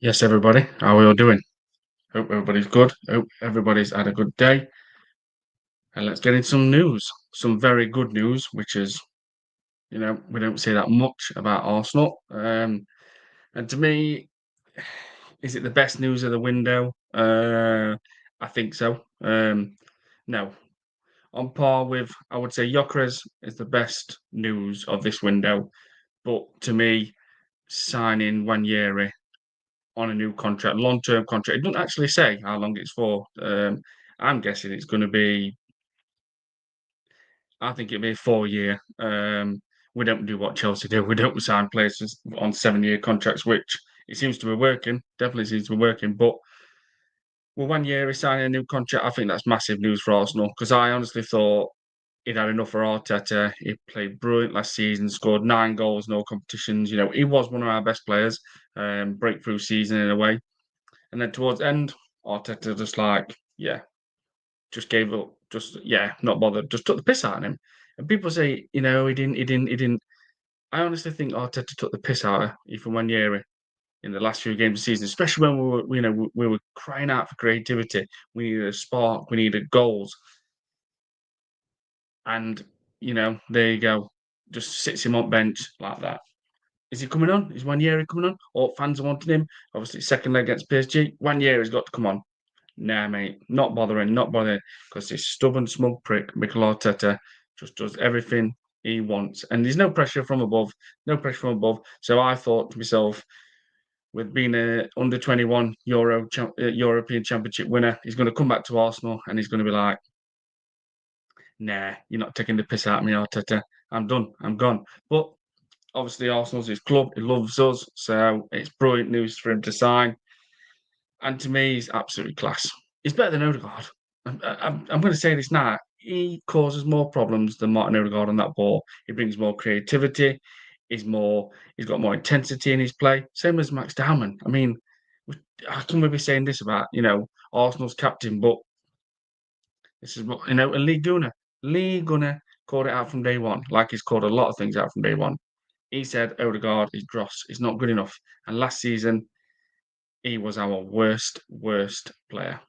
Yes, everybody. How are you all doing? Hope everybody's good. Hope everybody's had a good day. And let's get into some news. Some very good news, which is, we don't see that much about Arsenal. And to me, is it the best news of the window? I think so. No, on par with, I would say, Gyökeres is the best news of this window. But to me, signing Waneri on a new contract, long-term contract. It doesn't actually say how long it's for. I'm guessing it's going to be. I think it'll be a 4 year. We don't do what Chelsea do. We don't sign players on 7 year contracts, which it seems to be working. Definitely seems to be working. But with 1 year he's signing a new contract, I think that's massive news for Arsenal because I honestly thought he'd had enough for Arteta. He played brilliant last season, scored 9 goals, no competitions. He was one of our best players. Breakthrough season in a way. And then towards the end, Arteta just yeah, just gave up. Just not bothered. Just took the piss out of him. And people say, he didn't. I honestly think Arteta took the piss out of Ethan Waneri in the last few games of the season, especially when we were crying out for creativity. We needed a spark. We needed goals. And there you go. Just sits him on bench like that. Is he coming on? Is Waneri coming on? Or fans are wanting him? Obviously, second leg against PSG. Waneri's got to come on. Nah, mate, not bothering, because this stubborn, smug prick, Mikel Arteta, just does everything he wants. And there's no pressure from above, no pressure from above. So I thought to myself, with being a under 21 European Championship winner, he's going to come back to Arsenal and he's going to be like, nah, you're not taking the piss out of me, Arteta. I'm done. I'm gone. But obviously, Arsenal's his club. He loves us. So it's brilliant news for him to sign. And to me, he's absolutely class. He's better than Odegaard. I'm going to say this now. He causes more problems than Martin Odegaard on that ball. He brings more creativity. He's got more intensity in his play. Same as Max Dowman. I mean, how can we be saying this about Arsenal's captain? But this is what and Lee Gunner called it out from day one. Like he's called a lot of things out from day one. He said Odegaard is dross. He's not good enough. And last season, he was our worst player.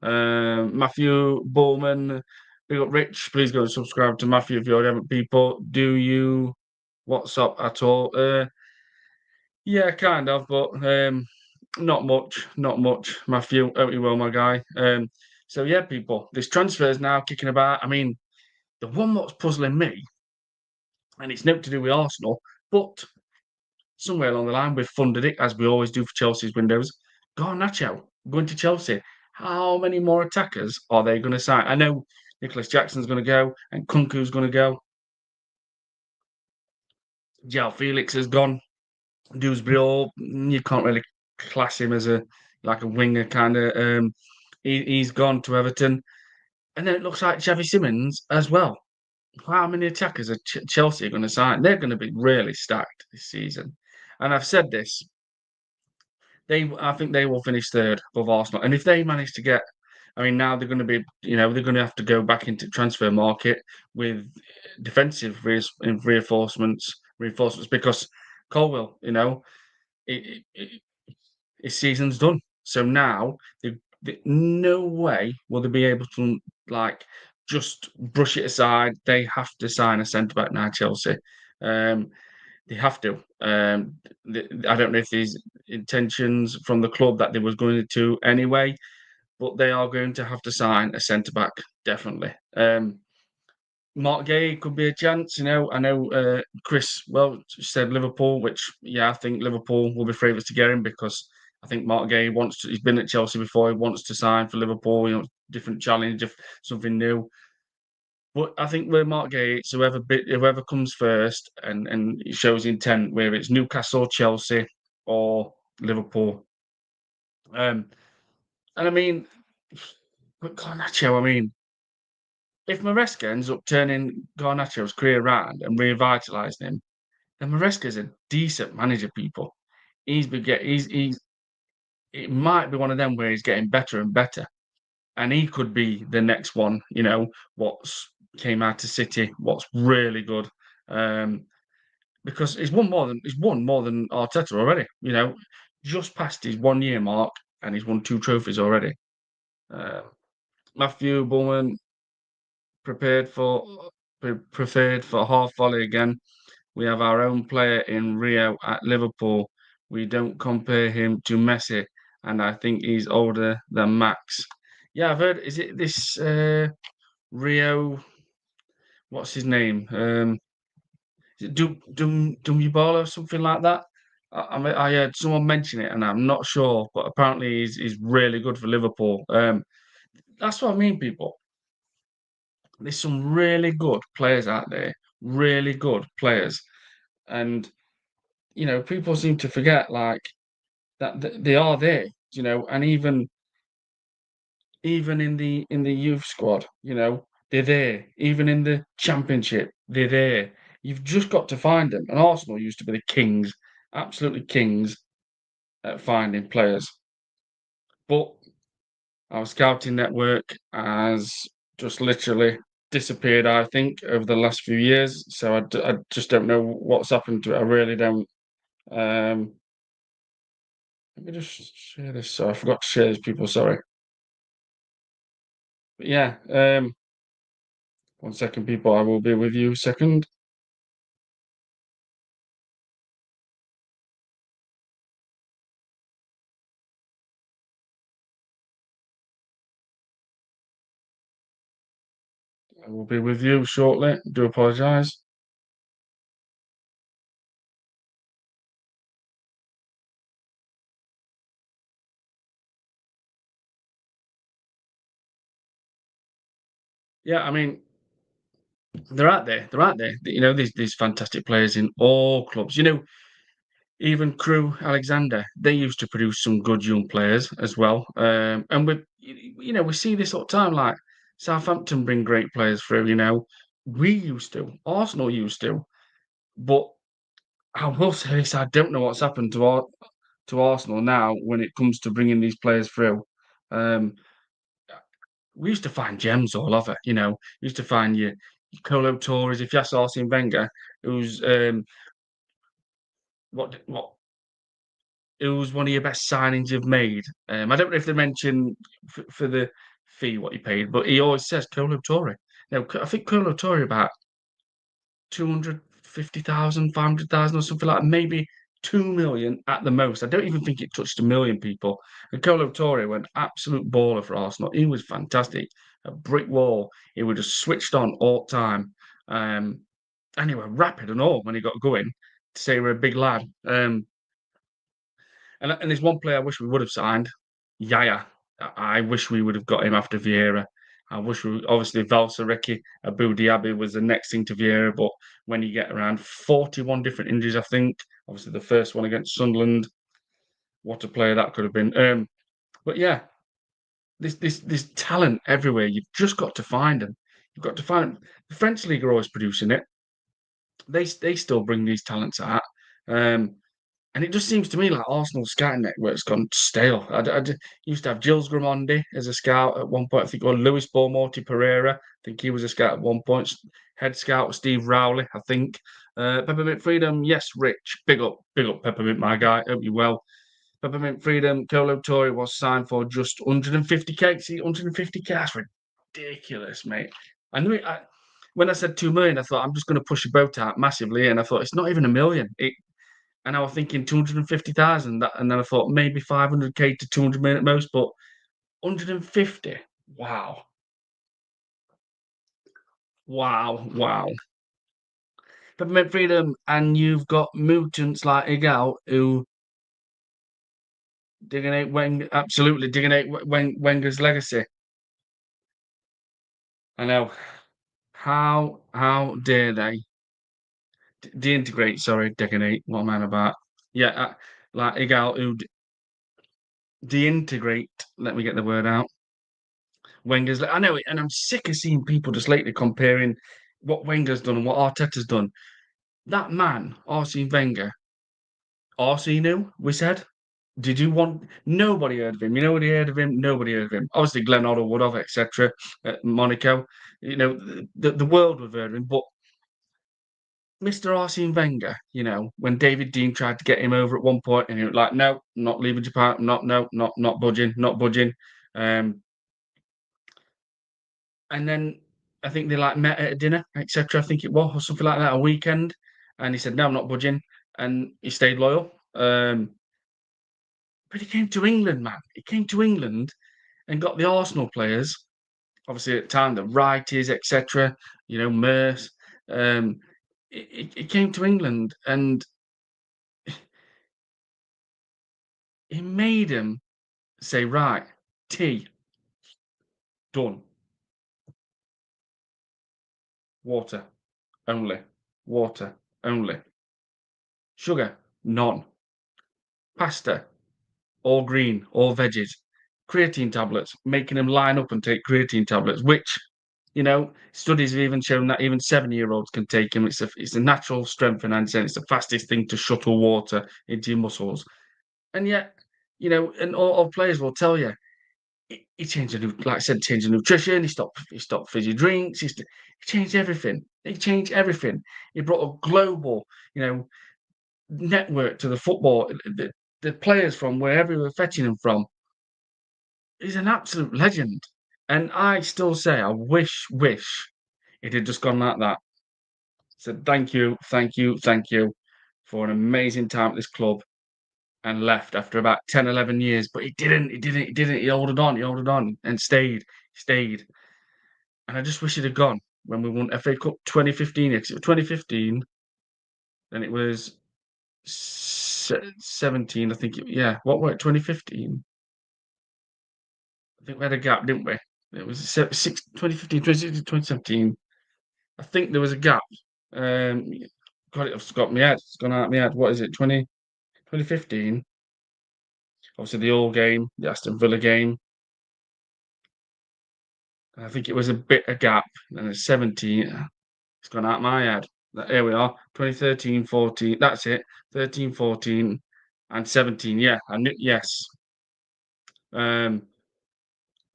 Matthew Bowman, big up Rich. Please go and subscribe to Matthew if you already haven't. People, do you WhatsApp at all? Yeah, kind of, but not much. Matthew, hope you well, my guy. So yeah, people, this transfer is now kicking about. I mean, the one that's puzzling me, and it's not to do with Arsenal, but somewhere along the line we've funded it as we always do for Chelsea's windows. Garnacho going to Chelsea. How many more attackers are they going to sign? I know Nicholas Jackson's going to go and Kunku's going to go. Jao Felix has gone. Dewsbury, you can't really class him as a winger kind of. He's gone to Everton, and then it looks like Xavi Simons as well. How many attackers are Chelsea going to sign? They're going to be really stacked this season. And I've said this, I think they will finish third above Arsenal. And if they manage to get, I mean, now they're going to be, they're going to have to go back into transfer market with defensive reinforcements because Colwell, his season's done. So now, no way will they be able to just brush it aside. They have to sign a centre back now, Chelsea. They have to. I don't know if these intentions from the club that they was going to anyway, but they are going to have to sign a centre back definitely. Mark Gay could be a chance. I know Chris said Liverpool, which I think Liverpool will be favourites to get him because I think Mark Gay he's been at Chelsea before. He wants to sign for Liverpool. Different challenge, something new. But I think with Mark Gates, whoever comes first and shows intent, whether it's Newcastle, Chelsea, or Liverpool. And I mean, but Garnacho, I mean, if Maresca ends up turning Garnacho's career around and revitalising him, then Maresca's a decent manager, people. He's it might be one of them where he's getting better and better. And he could be the next one, what's came out to City, what's really good. Because he's won more than Arteta already. just passed his 1 year mark and he's won 2 trophies already. Uh, Matthew Bowman prepared for preferred for half volley again. We have our own player in Rio at Liverpool. We don't compare him to Messi, and I think he's older than Max. Yeah, I've heard. Is it this Rio? What's his name? Is it Dumubala or something like that? I heard someone mention it, and I'm not sure, but apparently he's really good for Liverpool. That's what I mean, people. There's some really good players out there, really good players, and people seem to forget like that they are there, and even in the youth squad, they're there. Even in the championship, they're there. You've just got to find them. And Arsenal used to be the kings, absolutely kings at finding players. But our scouting network has just literally disappeared, I think, over the last few years. So I just don't know what's happened to it. I really don't. Um, Let me just share this. So I forgot to share this, people. Sorry. But yeah, 1 second, people. I will be with you. Second. I will be with you shortly. Do apologise. Yeah, I mean, they're out there. They're out there. These fantastic players in all clubs. Even Crew Alexander, they used to produce some good young players as well. And we see this all the time. Like Southampton bring great players through. We used to, Arsenal used to, but I will say this: I don't know what's happened to Arsenal now when it comes to bringing these players through. Um, we used to find gems all over. We used to find your Colo Torres. If you ask Arsene Wenger, who's what it was one of your best signings you've made. I don't know if they mention for the fee what he paid, but he always says Colo Torre. Now, I think Colo Torre about 250,000, 500,000, or something like that, maybe 2 million at the most. I don't even think it touched a million, people. And Colo Torre went absolute baller for Arsenal. He was fantastic. A brick wall. He was just switched on all the time. And he was rapid and all when he got going, to say we're a big lad. And there's one player I wish we would have signed, Yaya. I wish we would have got him after Vieira. I wish we obviously Valsereki, Abu Dhabi was the next thing to Vieira, but when you get around 41 different injuries, I think obviously the first one against Sunderland, what a player that could have been. But yeah, this talent everywhere. You've just got to find them. You've got to find them. The French league are always producing it. They still bring these talents out. Um, And it just seems to me like Arsenal's scouting network's gone stale. Used to have Gilles Gramondi as a scout at one point. I think, or Luis Bormorti Pereira. I think he was a scout at one point. Head scout was Steve Rowley, I think. Peppermint Freedom, yes, Rich. Big up, Peppermint, my guy. Hope you well. Peppermint Freedom, Colo Torre was signed for just 150k. See, 150k, that's ridiculous, mate. I knew it. When I said 2 million, I thought I'm just going to push a boat out massively, and I thought it's not even a million. And I was thinking 250,000, and then I thought maybe 500k to 200 million at most, but 150. Wow. Wow. Wow. Peppermint Freedom, and you've got mutants like Igal who digging out absolutely digging out Wenger's legacy. I know. How dare they deintegrate? Sorry, digging what am I about? Yeah, like Igal who deintegrate. Let me get the word out. Wenger's. I know it, and I'm sick of seeing people just lately comparing what Wenger's done and what Arteta's done. That man, Arsene Wenger, Arsene knew, we said. Did you want? Nobody heard of him. Nobody heard of him. Nobody heard of him. Obviously, Glenn Hoddle would have, etc. Monaco. The world would have heard of him, but Mr. Arsene Wenger, when David Dean tried to get him over at one point, and he was like, "No, not leaving Japan. Not, no, not budging, not budging." Um, and then I think they like met at a dinner, etc. I think it was, or something like that, a weekend, and he said, "No, I'm not budging," and he stayed loyal. But he came to England, man. He came to England and got the Arsenal players, obviously at the time, the righties, etc. Merce. Um, he came to England and he made him say, right, tea, done. Water, only. Water, only. Sugar, none. Pasta, all green, all veggies. Creatine tablets, making them line up and take creatine tablets, which, studies have even shown that even 7-year-olds can take them. It's a natural strength and it's the fastest thing to shuttle water into your muscles. And yet, and all players will tell you, he changed like I said, changed the nutrition. He stopped fizzy drinks. He changed everything. He changed everything. He brought a global, network to the football. The players from wherever we were fetching them from. He's an absolute legend. And I still say, I wish it had just gone like that. Said thank you, thank you, thank you for an amazing time at this club, and left after about 10, 11 years. But he didn't. He hold it on, and stayed. And I just wish he'd have gone when we won FA Cup 2015. Because it was 2015, then it was 17, I think. Yeah, what were it, 2015? I think we had a gap, didn't we? It was 2015, 2016, 2017. I think there was a gap. Um, God, it's got my head. It's gone out of my head. What is it? 2015. Obviously, the All game, the Aston Villa game. I think it was a gap. And it's 17. It's gone out of my head. Here we are. 2013, 14. That's it. 13, 14, and 17. Yeah, I knew. Yes. Um,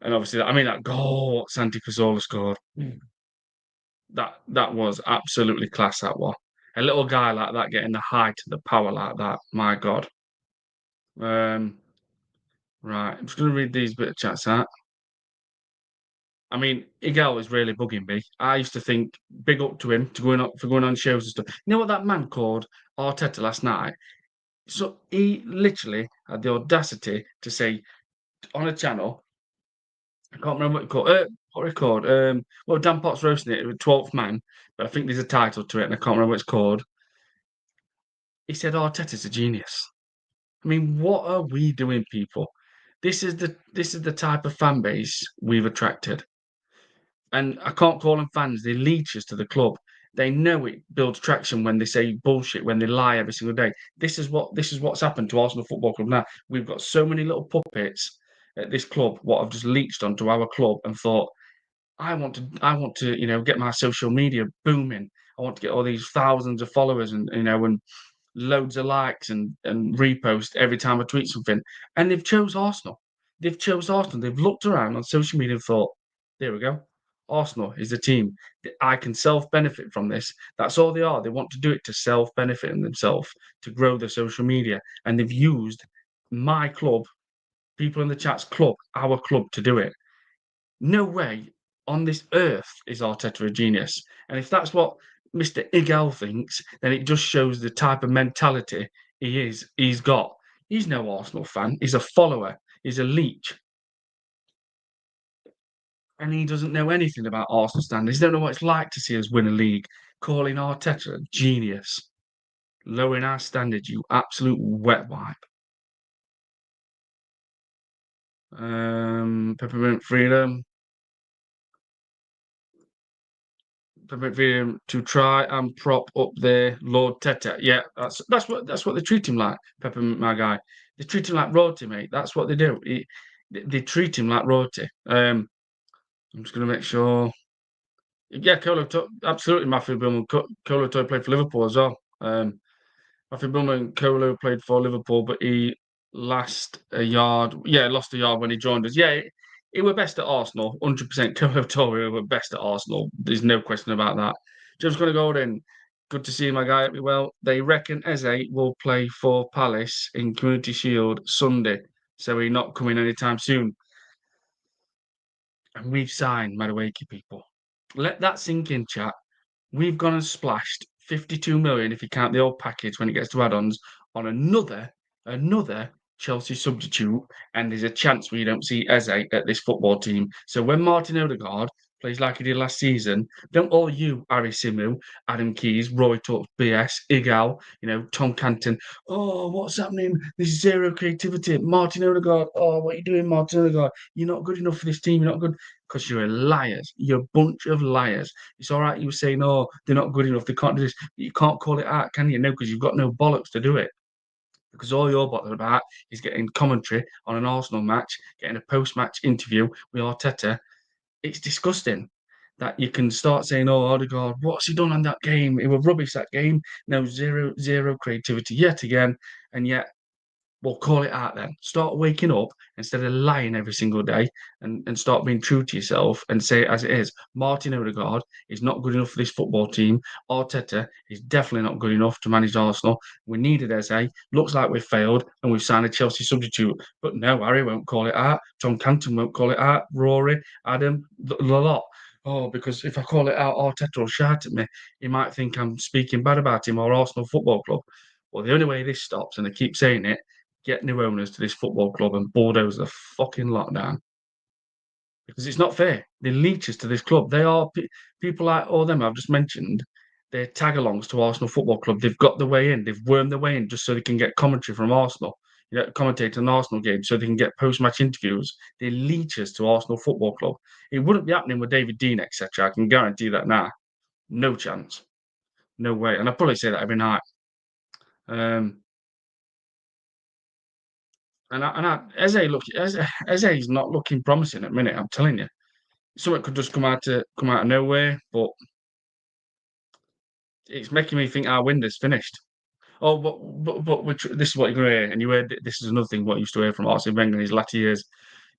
and obviously, I mean, that goal Santi Cazorla scored. That was absolutely class. That was a little guy like that getting the height and the power like that. My God. Um, right. I'm just going to read these bit of chats out. I mean, Igel is really bugging me. I used to think big up to him for going on shows and stuff. You know what that man called Arteta last night? So he literally had the audacity to say on a channel, I can't remember what it called. What it called? Well, Dan Potts roasting it with 12th man, but I think there's a title to it, and I can't remember what it's called. He said Arteta's a genius. I mean, what are we doing, people? This is the type of fan base we've attracted. And I can't call them fans, they're leeches to the club. They know it builds traction when they say bullshit, when they lie every single day. This is what's happened to Arsenal Football Club now. We've got so many little puppets at this club what have just leached onto our club and thought, I want to, get my social media booming. I want to get all these thousands of followers and loads of likes and repost every time I tweet something. And they've chose Arsenal. They've chose Arsenal. They've looked around on social media and thought, there we go. Arsenal is a team. I can self-benefit from this. That's all they are. They want to do it to self-benefit themselves, to grow their social media. And they've used my club, people in the chat's club, our club to do it. No way on this earth is Arteta a genius. And if that's what Mr. Igel thinks, then it just shows the type of mentality he's got. He's no Arsenal fan. He's a follower. He's a leech. And he doesn't know anything about Arsenal standards. He don't know what it's like to see us win a league. Calling Arteta a genius. Lowering our standards, you absolute wet wipe. Peppermint Freedom. To try and prop up their Lord Teta. Yeah, that's what they treat him like, Peppermint, my guy. They treat him like royalty, mate. That's what they do. They treat him like royalty. I'm just gonna make sure. Yeah, absolutely. Matthew Billman, Kolo Toy played for Liverpool as well. Matthew Billman, Kolo played for Liverpool, but he lost a yard. Yeah, lost a yard when he joined us. Yeah, he were best at Arsenal, 100%. Kolo Toy were best at Arsenal. There's no question about that. James gonna go in. Good to see you, my guy. Well, they reckon Eze will play for Palace in Community Shield Sunday, so he's not coming anytime soon. And we've signed Madueke, people. Let that sink in, chat. We've gone and splashed 52 million, if you count the old package when it gets to add-ons, on another Chelsea substitute, and there's a chance we don't see Eze at this football team. So when Martin Odegaard plays like he did last season, don't all you, Ari Simu, Adam Keys, Roy talks BS, Igal, Tom Canton, oh, what's happening? There's zero creativity. Martin Odegaard, oh, what are you doing, Martin Odegaard? You're not good enough for this team. You're not good because you're liars. You're a bunch of liars. It's all right. You were saying, "Oh, they're not good enough. They can't do this." You can't call it out, can you? No, because you've got no bollocks to do it. Because all you're bothered about is getting commentary on an Arsenal match, getting a post-match interview with Arteta. It's disgusting that you can start saying, "Oh, Odegaard, what's he done on that game? It was rubbish that game." No, zero creativity yet again, and yet well, call it out then. Start waking up instead of lying every single day and start being true to yourself and say it as it is. Martin Odegaard is not good enough for this football team. Arteta is definitely not good enough to manage Arsenal. We needed Eze. Looks like we've failed and we've signed a Chelsea substitute. But no, Harry won't call it out. Tom Canton won't call it out. Rory, Adam, the lot. Oh, because if I call it out, Arteta will shout at me. He might think I'm speaking bad about him or Arsenal Football Club. Well, the only way this stops, and I keep saying it, get new owners to this football club and bulldoze the fucking lockdown because it's not fair. They're leeches to this club. They are people like all them I've just mentioned. They're tag-alongs to Arsenal Football Club. They've got the way in. They've wormed their way in just so they can get commentary from Arsenal. Commentate an Arsenal game so they can get post-match interviews. They're leeches to Arsenal Football Club. It wouldn't be happening with David Dean, etc. I can guarantee that now. No chance. No way. And I probably say that every night. Um, Eze's not looking promising at the minute. I'm telling you, something could just come out of nowhere, but it's making me think our windows finished. Oh, this is what you're going to hear, and you heard this is another thing what I used to hear from Arsene Wenger in his latter years.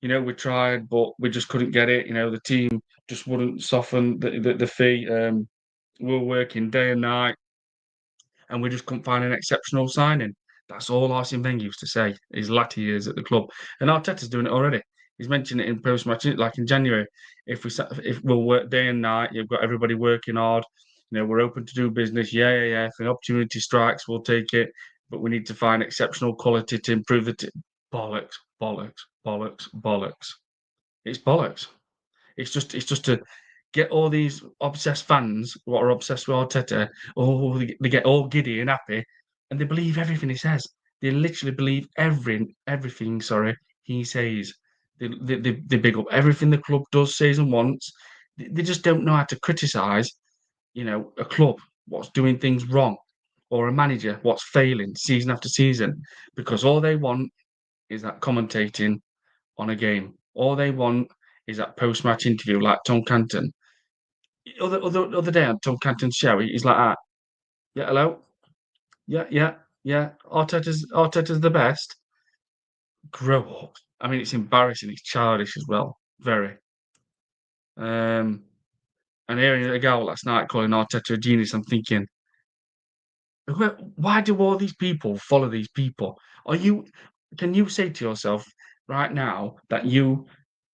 We tried, but we just couldn't get it. The team just wouldn't soften the fee. We were working day and night, and we just couldn't find an exceptional signing. That's all Arsene Wenger used to say his latter years at the club, and Arteta's doing it already. He's mentioned it in post-match, like in January. If we'll work day and night, you've got everybody working hard. We're open to do business. Yeah. If an opportunity strikes, we'll take it. But we need to find exceptional quality to improve the bollocks, bollocks, bollocks, bollocks. It's bollocks. It's just to get all these obsessed fans what are obsessed with Arteta. Oh, they get all giddy and happy, and they believe everything he says. They literally believe everything. Sorry, he says. They big up everything the club does, says, and wants. They just don't know how to criticise, a club what's doing things wrong, or a manager what's failing season after season, because all they want is that commentating on a game. All they want is that post-match interview, like Tom Canton. Other day on Tom Canton's show, he's like, yeah, hello, yeah. Arteta's the best. Grow up. I mean, it's embarrassing. It's childish as well, very. Um, and hearing a girl last night calling Arteta a genius, I'm thinking, why do all these people follow these people? Can you say to yourself right now that you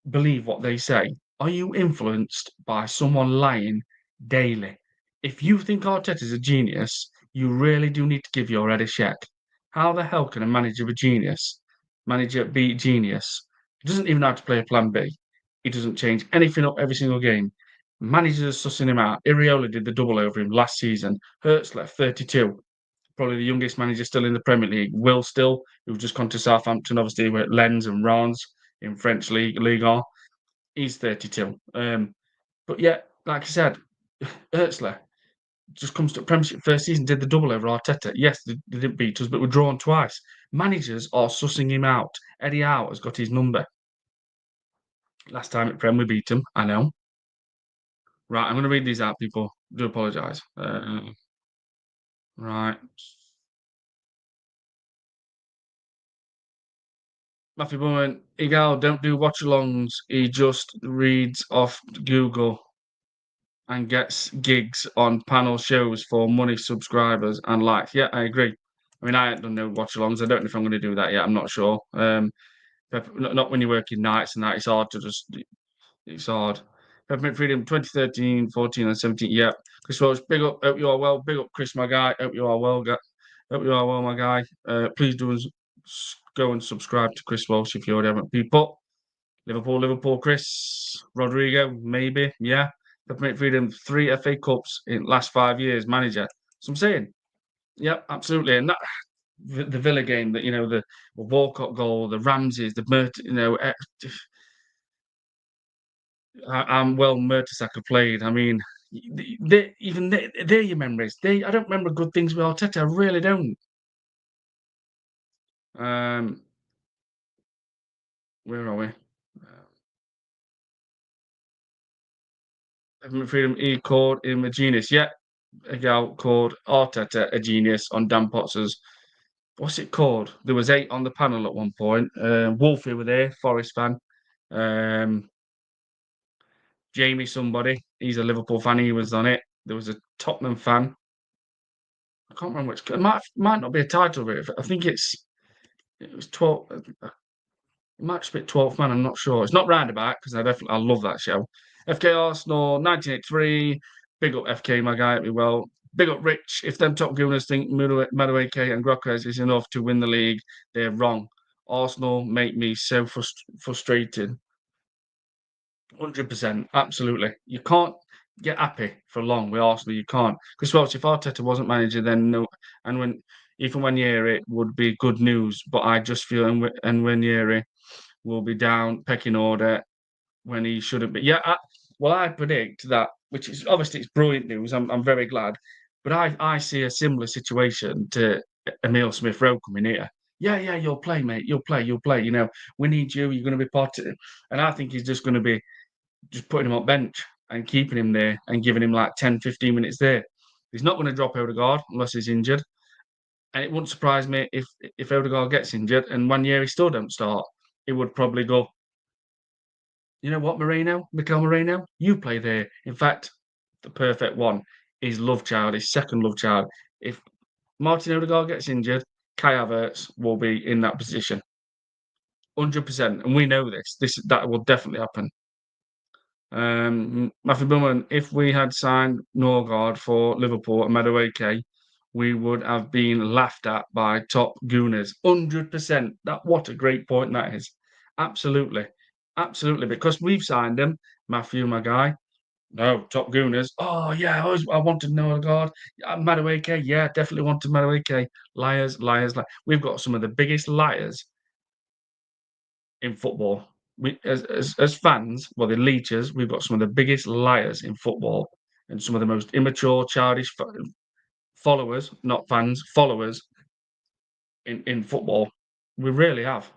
believe what they say? Are you influenced by someone lying daily? If you think Arteta's a genius, you really do need to give your head a check. How the hell can a manager be genius? Manager be genius? He doesn't even know how to play a plan B. He doesn't change anything up every single game. Managers are sussing him out. Iriola did the double over him last season. Hurts left 32. Probably the youngest manager still in the Premier League. Will Still, who's just gone to Southampton, obviously with Lens and Rans in French League On. He's 32. But yeah, like I said, Ertzler just comes to Premiership first season, did the double over Arteta. Yes, they didn't beat us, but we're drawn twice. Managers are sussing him out. Eddie Howe has got his number. Last time at Prem, we beat him. I know. Right, I'm going to read these out, people. Do apologise. Right. Matthew Bowman, Igal, don't do watch alongs. He just reads off Google. and gets gigs on panel shows for money, subscribers, and likes. Yeah, I agree. I mean, I haven't done no watch-alongs. I don't know if I'm going to do that yet. I'm not sure. Not when you're working nights and that. It's hard to just. It's hard. Peppermint Freedom 2013, 14, and 17. Yeah. Chris Welsh, big up. Hope you are well. Big up, Chris, my guy. Hope you are well. Hope you are well, my guy. Please do go and subscribe to Chris Welsh if you already haven't. People. Liverpool, Chris. Rodrigo, maybe. Yeah. Peppermint Freedom, 3 FA Cups in last 5 years, manager. So I'm saying, yeah, absolutely. And that the Villa game, that the Walcott goal, the Ramses, the I'm well Mertesacker played. I mean, they're your memories. I don't remember good things with Arteta. I really don't. Um, where are we? Peppermint Freedom, he called him a genius. Yeah, a gal called Arteta a genius on Dan Potter's. What's it called? There was 8 on the panel at one point. Wolfie were there, Forest fan. Um, Jamie somebody, he's a Liverpool fan. He was on it. There was a Tottenham fan. I can't remember which. It might not be a title, but I think it was 12. It might just be 12th man. I'm not sure. It's not roundabout because I love that show. FK Arsenal 1983. Big up FK, my guy. Be well. Big up Rich. If them top gooners think Madueke and Grokers is enough to win the league, they're wrong. Arsenal make me so frustrated. 100%, absolutely. You can't get happy for long with Arsenal. You can't. Because well, if Arteta wasn't manager, then no. And even when it would be good news. But I just feel and when will be down pecking order when he shouldn't be. Yeah, I predict that, which is obviously it's brilliant news. I'm very glad, but I see a similar situation to Emil Smith Rowe coming here. Yeah, yeah, you'll play, mate. You'll play. You'll play. We need you. You're going to be part of it. And I think he's just going to be just putting him on bench and keeping him there and giving him like 10, 15 minutes there. He's not going to drop Odegaard unless he's injured. And it wouldn't surprise me if Odegaard gets injured and 1 year he still don't start. He would probably go, you know what, Mikel Moreno, you play there. In fact, the perfect one is love child, his second love child. If Martin Odegaard gets injured, Kai Havertz will be in that position. 100%. And we know this. That will definitely happen. Matthew Bowman, if we had signed Norgard for Liverpool and Madueke, we would have been laughed at by top gooners. 100%. What a great point that is. Absolutely. Absolutely. Because we've signed him, Matthew, my guy. No, top gooners. Oh, yeah, I wanted Norgard. Madueke, yeah, definitely wanted Madueke. Liars, liars, liars. We've got some of the biggest liars in football. As fans, well, the leechers, we've got some of the biggest liars in football and some of the most immature, childish followers, not fans, followers in football. We really have.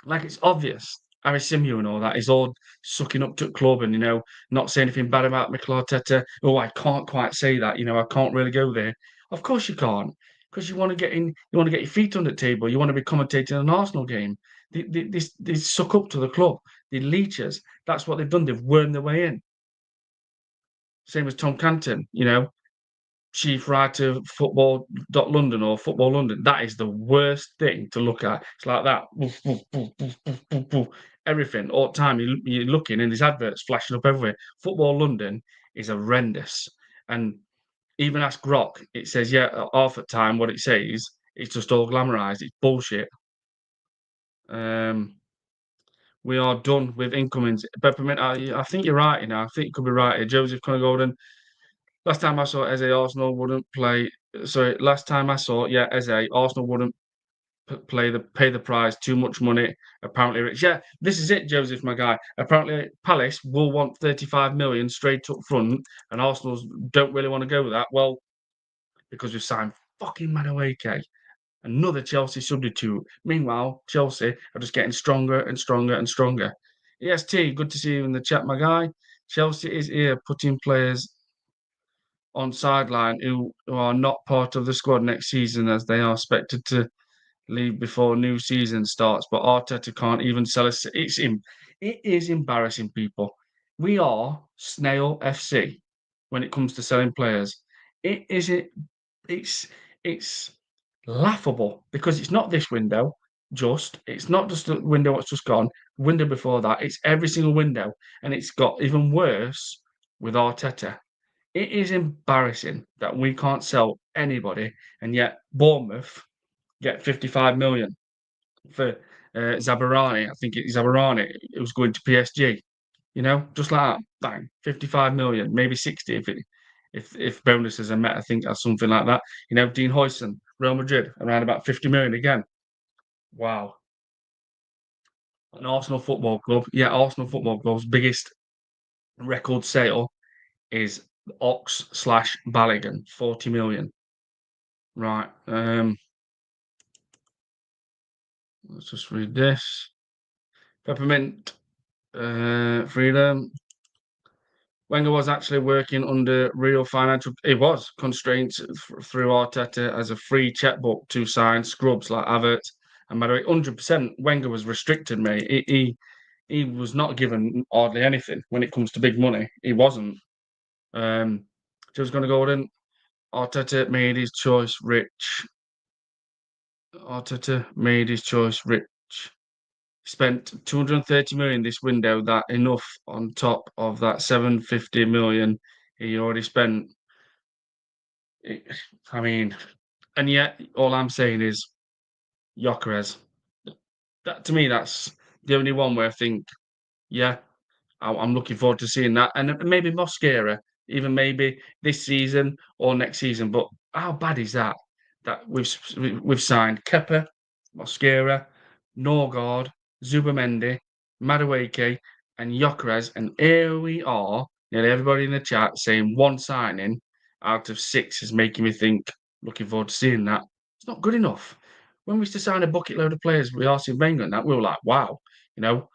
Like it's obvious. Harry Simeon and all that is all sucking up to the club and not saying anything bad about Mikel Arteta. Oh, I can't quite say that. I can't really go there. Of course you can't, because you want to get in. You want to get your feet on the table. You want to be commentating an Arsenal game. They suck up to the club. The leechers. That's what they've done. They've wormed their way in. Same as Tom Canton. Chief writer of Football.London or Football London. That is the worst thing to look at. It's like that. Woof, woof, woof, woof, woof, woof, woof. Everything, all the time. You're looking and there's adverts flashing up everywhere. Football London is horrendous. And even ask Grok, it says, yeah, half the time what it says, it's just all glamorized. It's bullshit. We are done with incomings. Peppermint, I think you're right, I think you could be right here. Joseph Connor Golden. Last time I saw Eze, Arsenal wouldn't play. Sorry, last time I saw, yeah, Eze, Arsenal wouldn't pay the price. Too much money. Apparently, rich. Yeah, this is it, Joseph, my guy. Apparently, Palace will want 35 million straight up front, and Arsenal don't really want to go with that. Well, because we've signed fucking Madueke, another Chelsea substitute. Meanwhile, Chelsea are just getting stronger and stronger and stronger. EST, good to see you in the chat, my guy. Chelsea is here putting players on sideline who are not part of the squad next season, as they are expected to leave before new season starts. But Arteta can't even sell us. It is embarrassing, people. We are snail FC when it comes to selling players. It is it it's it's laughable because it's not this window it's not just the window what's just gone, window before that, it's every single window, and it's got even worse with Arteta. It is embarrassing that we can't sell anybody, and yet Bournemouth get 55 million for Zabarani. I think it's Zabarani. It was going to PSG. You know, just like that, bang, 55 million, maybe 60 if bonuses are met. I think or something like that. You know, Dean Huijsen, Real Madrid, around about 50 million again. Wow. An Arsenal Football Club, yeah, Arsenal Football Club's biggest record sale is Ox slash Balogun, 40 million. Right. Let's just read this. Peppermint, Freedom. Wenger was actually working under real financial. It was constraints through Arteta as a free checkbook to sign scrubs like Havertz and Madueke. 100%. Wenger was restricted, mate. He was not given hardly anything when it comes to big money. He wasn't. Just going to go in. Arteta made his choice rich. Arteta made his choice rich. Spent 230 million this window. That enough on top of that 750 million he already spent. I mean, and yet all I'm saying is Gyökeres. That to me, that's the only one where I think, yeah, I'm looking forward to seeing that, and maybe Mosquera, even maybe this season or next season. But how bad is that? That we've signed Kepa, Mosquera, Norgard, Zubamendi, Madueke, and Gyökeres, and here we are. Nearly everybody in the chat saying one signing out of six is making me think. Looking forward to seeing that. It's not good enough. When we used to sign a bucket load of players with Arsene Wenger and that, we were like, wow, you know,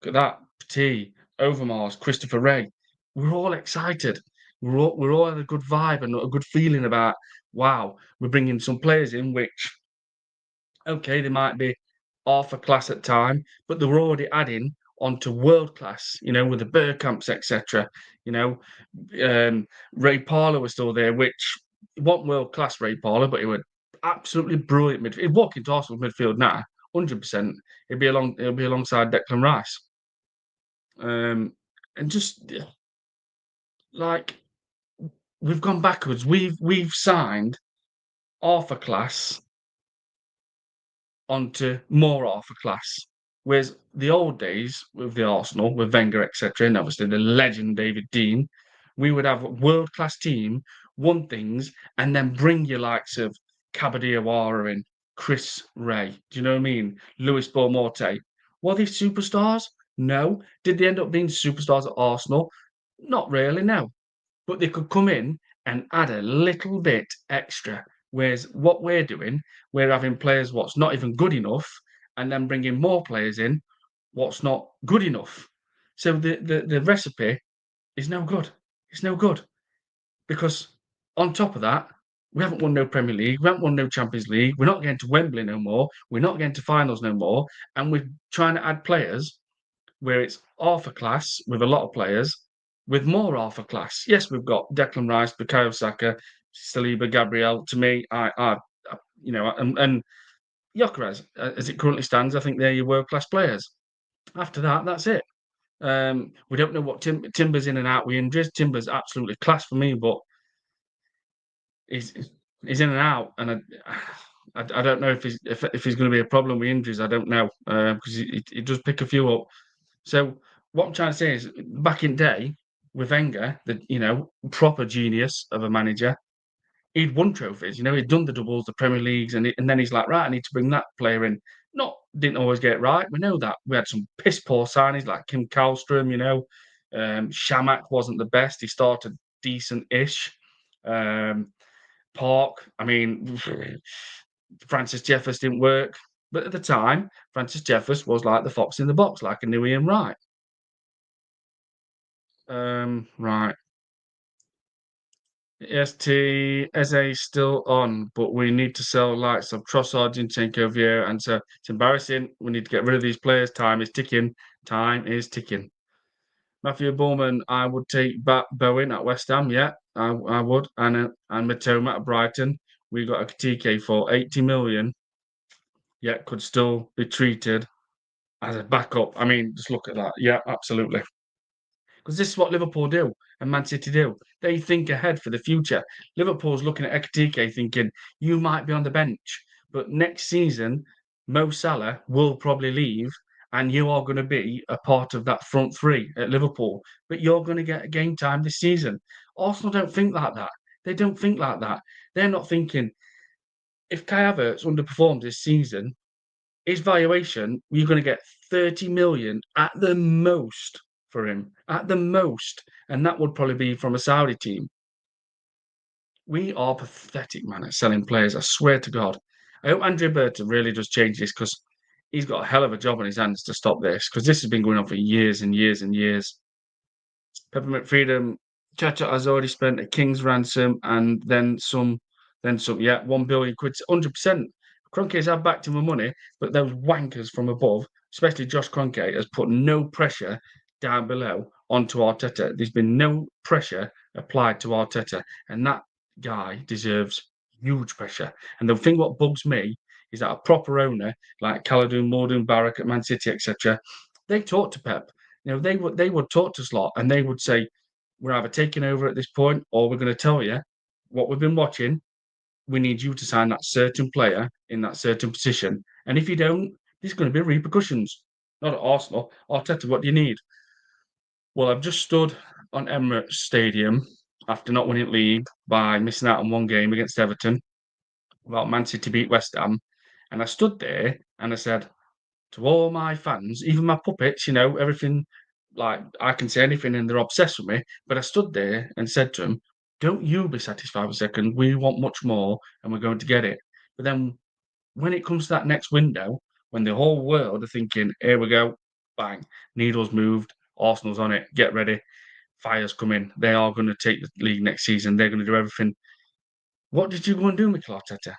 look at that. T, Overmars, Christopher Wray. We're all excited. We're all had a good vibe and a good feeling about, wow, we're bringing some players in which, okay, they might be half a class at time, but they were already adding onto world class, you know, with the Bergkamps, etc. You know, Ray Parlour was still there, which wasn't world class Ray Parlour, but he was absolutely brilliant midfield. He'd walk into Arsenal midfield now, 100%. He'll be alongside Declan Rice. And just like we've gone backwards. We've signed half a class onto more half a class. Whereas the old days with the Arsenal, with Wenger, etc., and obviously the legend David Dean, we would have a world class team, won things, and then bring your likes of Cabadiawara in, Chris Ray. Do you know what I mean? Luis Morte. Were they superstars? No. Did they end up being superstars at Arsenal? Not really, no. But they could come in and add a little bit extra. Whereas what we're doing, we're having players what's not even good enough, and then bringing more players in what's not good enough. So the recipe is no good. It's no good because on top of that, we haven't won no Premier League, we haven't won no Champions League, we're not getting to Wembley no more, we're not getting to finals no more, and we're trying to add players where it's half a class with a lot of players, with more half a class. Yes, we've got Declan Rice, Bukayo Saka, Saliba, Gabriel. To me, you know, and Gyökeres, as it currently stands, I think they're your world class players. After that, that's it. We don't know what Timber's in and out with injuries. Timber's absolutely class for me, but he's he's in and out, and I don't know if he's going to be a problem with injuries. I don't know because he does pick a few up. So what I'm trying to say is, back in day with Wenger, the proper genius of a manager, he'd won trophies. You know, he'd done the doubles, the Premier Leagues, and then he's like, right, I need to bring that player in. Didn't always get it right. We know that we had some piss poor signings like Kim Kallstrom. You know, Shamak wasn't the best. He started decent-ish. Park, I mean, Francis Jeffers didn't work. But at the time, Francis Jeffers was like the fox in the box, like a new Ian Wright. Right. EST Eze still on, but we need to sell likes of Trossard, Zinchenko, Vieira, and so it's embarrassing. We need to get rid of these players. Time is ticking. Time is ticking. Matthew Bowman, I would take back Bowen at West Ham. Yeah, I would, and Matoma at Brighton. We got a TK for 80 million. Yet could still be treated as a backup. I mean, just look at that. Yeah, absolutely. Because this is what Liverpool do and Man City do. They think ahead for the future. Liverpool's looking at Ekitike thinking, you might be on the bench, but next season, Mo Salah will probably leave and you are going to be a part of that front three at Liverpool. But you're going to get game time this season. Arsenal don't think like that. They don't think like that. They're not thinking, if Kai Havertz underperforms this season, his valuation, you're going to get 30 million at the most for him, at the most. And that would probably be from a Saudi team. We are pathetic, man, at selling players. I swear to God. I hope Andrea Berta really does change this because he's got a hell of a job on his hands to stop this because this has been going on for years and years and years. Peppermint Freedom, Chacha has already spent a king's ransom and then some. Yeah, 1 billion quid, 100%. Kroenke's had back to my money, but those wankers from above, especially Josh Kroenke, has put no pressure down below onto Arteta. There's been no pressure applied to Arteta, and that guy deserves huge pressure. And the thing what bugs me is that a proper owner like Khalidoun Mordoun Barrack at Man City, etc., they talk to Pep. They would talk to us a lot, and they would say, "We're either taking over at this point, or we're going to tell you what we've been watching. We need you to sign that certain player in that certain position, and if you don't, there's going to be repercussions." Not at Arsenal. Arteta, what do you need? Well, I've just stood on Emirates Stadium after not winning league by missing out on one game against Everton, about Man City beat West Ham, and I stood there and I said, to all my fans, even my puppets, everything, like I can say anything and they're obsessed with me. But I stood there and said to them, don't you be satisfied with second. We want much more and we're going to get it. But then when it comes to that next window, when the whole world are thinking, here we go, bang, needles moved, Arsenal's on it, get ready, fire's coming. They are going to take the league next season. They're going to do everything. What did you go and do, Mikel Arteta?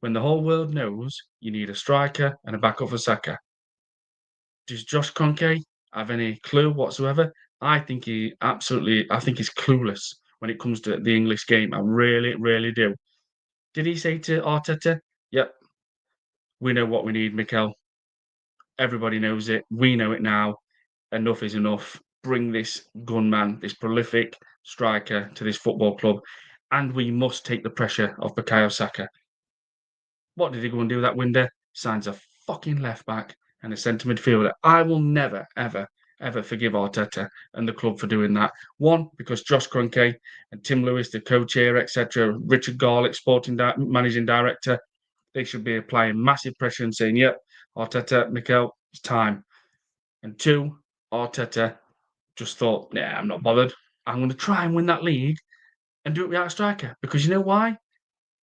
When the whole world knows you need a striker and a backup for Saka, does Josh Kroenke have any clue whatsoever? I think he's clueless when it comes to the English game. I really, really do. Did he say to Arteta, yep, we know what we need, Mikel. Everybody knows it. We know it now. Enough is enough. Bring this gunman, this prolific striker to this football club, and we must take the pressure off Bukayo Saka. What did he go and do that window? Signs a fucking left back and a centre midfielder. I will never, ever, ever forgive Arteta and the club for doing that. One, because Josh Kroenke and Tim Lewis, the co-chair, etc., Richard Garlick, managing director, they should be applying massive pressure and saying, yep, Arteta, Mikel, it's time. And two, Arteta just thought, nah, I'm not bothered. I'm going to try and win that league and do it without a striker. Because you know why?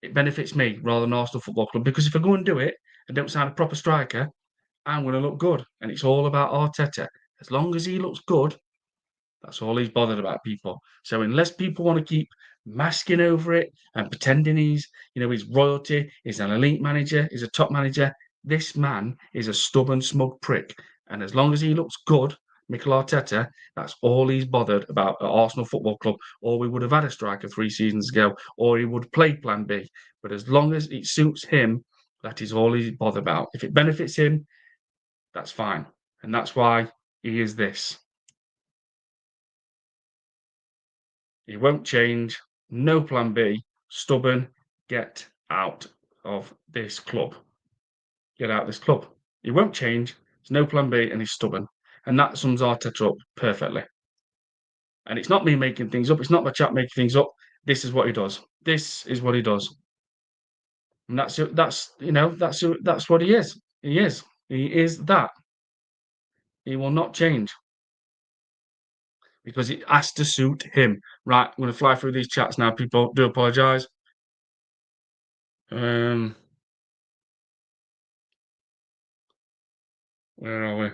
It benefits me rather than Arsenal Football Club. Because if I go and do it and don't sign a proper striker, I'm going to look good. And it's all about Arteta. As long as he looks good, that's all he's bothered about, people. So unless people want to keep masking over it and pretending he's royalty, he's an elite manager, he's a top manager, this man is a stubborn, smug prick. And as long as he looks good, Mikel Arteta, that's all he's bothered about at Arsenal Football Club. Or we would have had a striker 3 seasons ago, or he would play Plan B. But as long as it suits him, that is all he's bothered about. If it benefits him, that's fine. And that's why he is this. He won't change. No plan B. Stubborn. Get out of this club. Get out of this club. He won't change. There's no plan B, and he's stubborn. And that sums Arteta up perfectly. And it's not me making things up. It's not my chat making things up. This is what he does. This is what he does. And that's what he is. He is. He is that. He will not change because it has to suit him. Right, I'm going to fly through these chats now. People, do apologise. Where are we?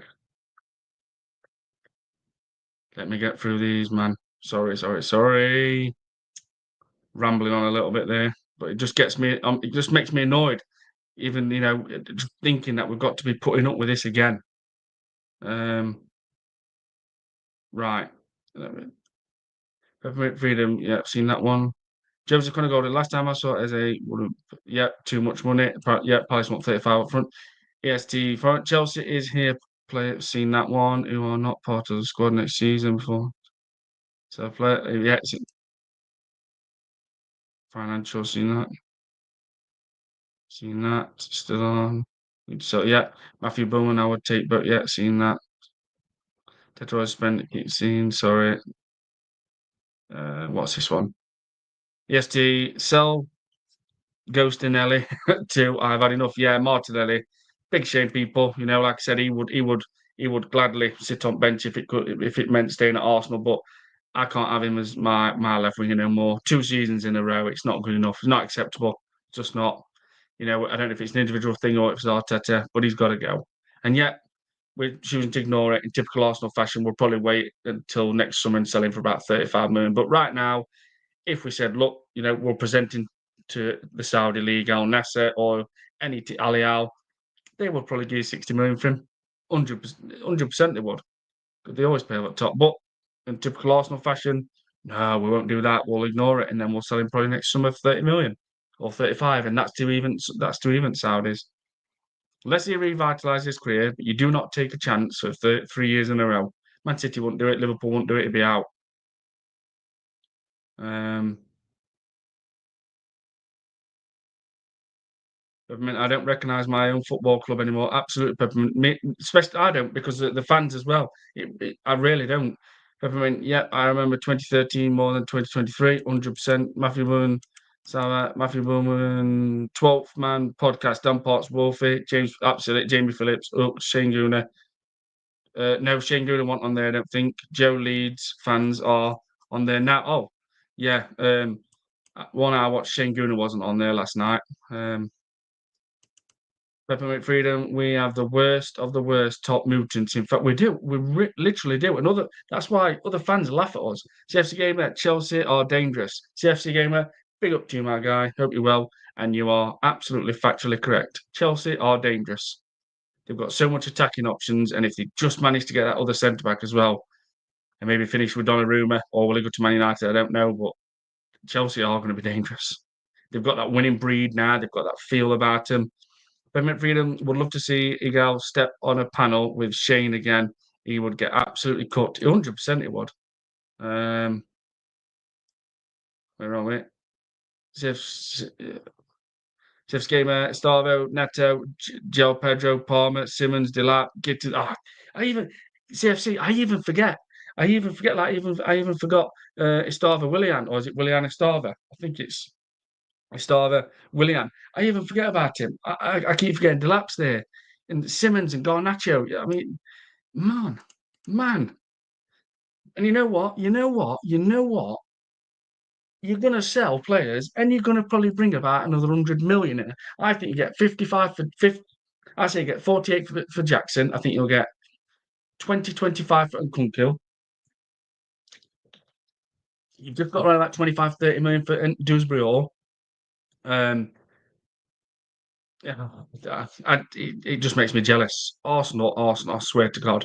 Let me get through these, man. Sorry. Rambling on a little bit there, but it just gets me. It just makes me annoyed. Even just thinking that we've got to be putting up with this again. Right. Peppermint Freedom, yeah, seen that one. Joseph Conor the last time I saw it as a, yeah, too much money. Yeah, Palace want 35 up front. EST front. Chelsea is here. Seen that one. Who are not part of the squad next season before. So yeah, it's financial. Seen that. Seen that. Still on. So yeah, Matthew Bowman I would take, but yeah, seen that. Tetroid spent. Keep seeing. Sorry. What's this one? EST sell Ghostinelli to I've had enough. Yeah, Martinelli, big shame, people. You know, like I said, he would gladly sit on bench if it meant staying at Arsenal. But I can't have him as my left winger no more. 2 seasons in a row, it's not good enough. It's not acceptable. Just not. You know, I don't know if it's an individual thing or if it's Arteta, but he's got to go. And yet, we're choosing to ignore it in typical Arsenal fashion. We'll probably wait until next summer and sell him for about 35 million. But right now, if we said, look, you know, we're presenting to the Saudi League, Al Nasser or any Al Hilal, they would probably give 60 million for him. 100% they would. Because they always pay up top. But in typical Arsenal fashion, no, we won't do that. We'll ignore it and then we'll sell him probably next summer for 30 million or 35. And that's to even Saudis. Unless he revitalises his career, but you do not take a chance for 3 years in a row. Man City wouldn't do it, Liverpool wouldn't do it, it'd be out. Um, Peppermint, I don't recognise my own football club anymore. Absolutely, Peppermint. Especially I don't because the fans as well. I really don't. Peppermint, yeah, I remember 2013 more than 2023, 100%. Matthew Bowman, Sarah, Matthew Bowman, 12th man podcast, Dan Potts, Wolfie, James, absolutely, Jamie Phillips, Shane Gooner. No, Shane Gooner wasn't on there, I don't think. Joe Leeds fans are on there now. Oh, yeah. One I watched, Shane Gooner wasn't on there last night. Peppermint Freedom, we have the worst of the worst top mutants. In fact, we do. We literally do. That's why other fans laugh at us. CFC Gamer, Chelsea are dangerous. CFC Gamer, big up to you, my guy. Hope you're well. And you are absolutely factually correct. Chelsea are dangerous. They've got so much attacking options. And if they just manage to get that other centre back as well, and maybe finish with Donnarumma, or will he go to Man United? I don't know. But Chelsea are going to be dangerous. They've got that winning breed now. They've got that feel about them. Peppermint Freedom would love to see Igal step on a panel with Shane again. He would get absolutely cut. 100% he would. Um, where are we? Sif's Gamer, Starvo, Neto, Gel Pedro, Palmer, Simmons, Delap, Gittin. I even CFC. I even forgot Estava Willian, or is it Willian Estava? I think it's Estava Willian. I even forget about him. I keep forgetting Delap's there, and Simmons and Garnacho. I mean, man, man. And you know what? You know what? You know what? You're going to sell players and you're going to probably bring about another 100 million in. I think you get 55 for 50. I say you get 48 for Jackson. I think you'll get 20, 25 for Nkunku. You've just got around that 25, 30 million for Dewsbury Hall. Yeah, it just makes me jealous. Arsenal, I swear to God,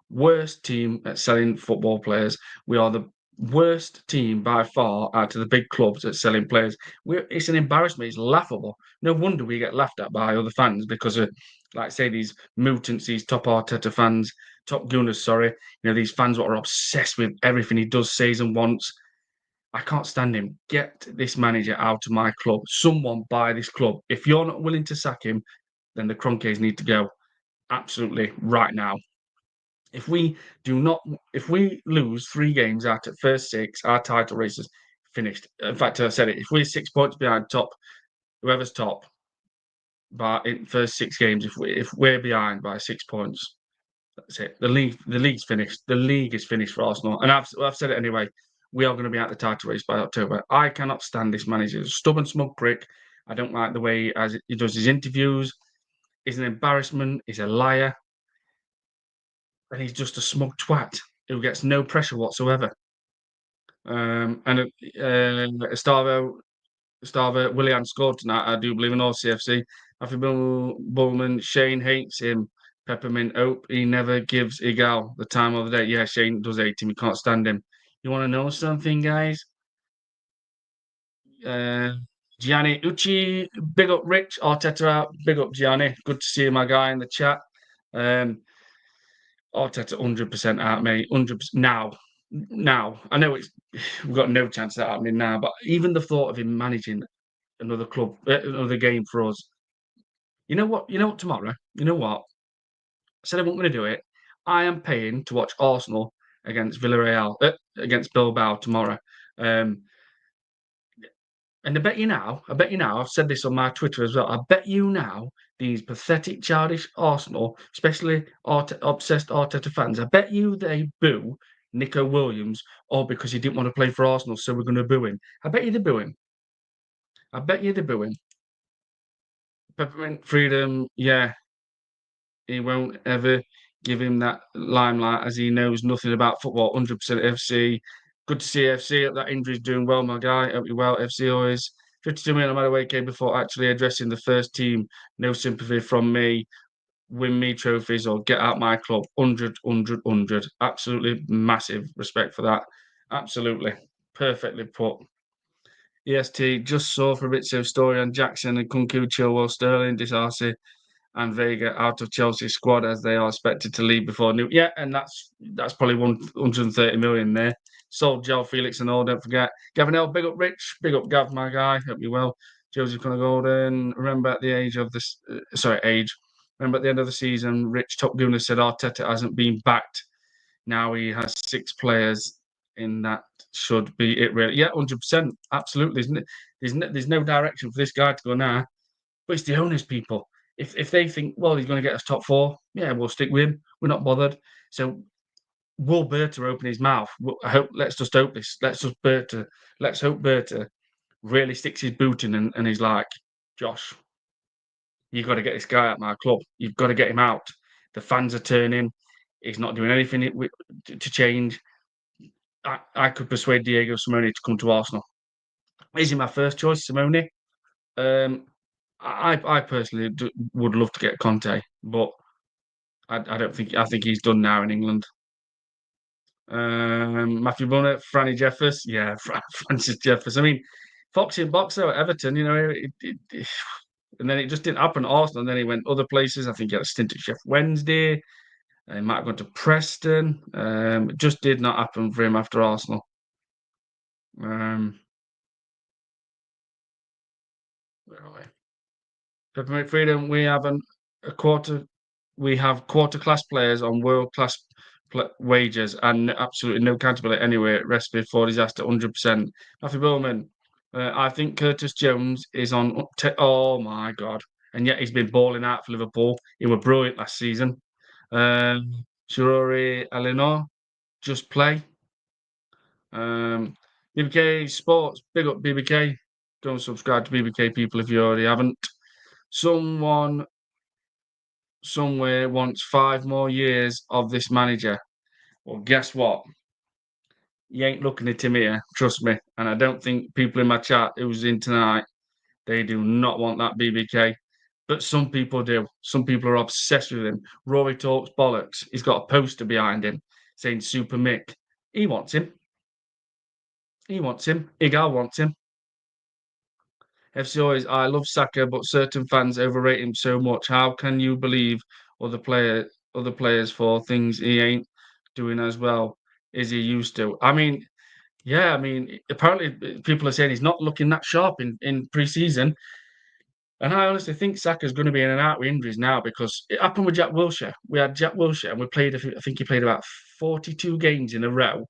worst team at selling football players. We are the worst team by far out of the big clubs at selling players. It's an embarrassment. It's laughable. No wonder we get laughed at by other fans because of, like, say, these mutants, these top Arteta fans, top Gunners, sorry. You know, these fans that are obsessed with everything he does, says, and wants. I can't stand him. Get this manager out of my club. Someone buy this club. If you're not willing to sack him, then the Cronkies need to go absolutely right now. If we lose 3 games out at first 6, our title race is finished. In fact, I said it. If we're 6 points behind top, whoever's top, by in first 6 games, if we're behind by 6 points, that's it. The league's finished. The league is finished for Arsenal, and I've said it anyway. We are going to be out the title race by October. I cannot stand this manager. He's a stubborn, smug prick. I don't like the way he does his interviews. He's an embarrassment. He's a liar, and he's just a smug twat who gets no pressure whatsoever. And Stavo Willian scored tonight. I do believe in all CFC. Matthew Bullman, Shane hates him. Peppermint Hope, he never gives Igal the time of the day. Yeah, Shane does hate him. He can't stand him. You want to know something, guys? Uh, Gianni Uchi, big up Rich Arteta out, big up Gianni. Good to see my guy in the chat. Um, Arteta 100% out, mate. 100% now. I know we've got no chance of that happening now, but even the thought of him managing another club, another game for us. You know what? You know what? Tomorrow, you know what? I said I wasn't going to do it. I am paying to watch Arsenal against Villarreal, against Bilbao tomorrow. Um, And I bet you now, I've said this on my Twitter as well. I bet you now, these pathetic, childish Arsenal, especially obsessed Arteta fans, I bet you they boo Nico Williams, or because he didn't want to play for Arsenal, so we're going to boo him. I bet you they boo him. I bet you they boo him. Peppermint Freedom, yeah, he won't ever give him that limelight as he knows nothing about football. 100% FC. Good to see FC. That injury's doing well, my guy. Hope you well. FC always 52 million on my away game before actually addressing the first team. No sympathy from me. Win me trophies or get out my club. 100, 100, 100. Absolutely massive respect for that. Absolutely. Perfectly put. EST just saw Fabrizio's story on Jackson and Kunku Chilwell, Sterling, Disarcy, and Vega out of Chelsea squad as they are expected to leave before new. Yeah, and that's probably 130 million there. Sold Joe Felix and all. Don't forget Gavin L. Big up Rich. Big up Gav, my guy. Hope you well. Joseph Connor Golden. Remember at the age of this, age. Remember at the end of the season, Rich Top Gunner said Arteta hasn't been backed. Now he has 6 players in that should be it. Really, yeah, 100%. Absolutely, isn't it? There's no direction for this guy to go now. But it's the owners, people. If they think, well, he's going to get us top 4, yeah, we'll stick with him. We're not bothered. So will Berta open his mouth? I hope. Let's just hope this. Let's hope Berta really sticks his boot in and he's like, Josh, you've got to get this guy out of my club. You've got to get him out. The fans are turning. He's not doing anything to change. I could persuade Diego Simeone to come to Arsenal. Is he my first choice, Simeone? Um, I personally would love to get Conte, but I don't think I think he's done now in England. Matthew Bonnet, Franny Jeffers, yeah, Francis Jeffers. I mean, Foxy and Boxer at Everton, and then it just didn't happen at Arsenal. And then he went other places. I think he had a stint at Chef Wednesday. He might have gone to Preston. It just did not happen for him after Arsenal. Where are we? Peppermint Freedom, a quarter. We have quarter class players on world class wages and absolutely no accountability anyway. Recipe for disaster, 100%. Matthew Bowman, I think Curtis Jones is on. Oh my god! And yet he's been balling out for Liverpool. He was brilliant last season. Shirori Eleanor, just play. BBK Sports, big up BBK. Go and subscribe to BBK, people, if you already haven't. Someone somewhere wants 5 more years of this manager. Well, guess what? You ain't looking at him here, trust me. And I don't think people in my chat who's in tonight, they do not want that BBK. But some people do. Some people are obsessed with him. Rory talks bollocks. He's got a poster behind him saying Super Mick. He wants him. He wants him. Igal wants him. FC always, I love Saka, but certain fans overrate him so much. How can you believe other players for things he ain't doing as well as he used to? I mean, yeah, I mean, apparently people are saying he's not looking that sharp in pre-season. And I honestly think Saka's going to be in and out with injuries now because it happened with Jack Wilshere. We had Jack Wilshere and I think he played about 42 games in a row,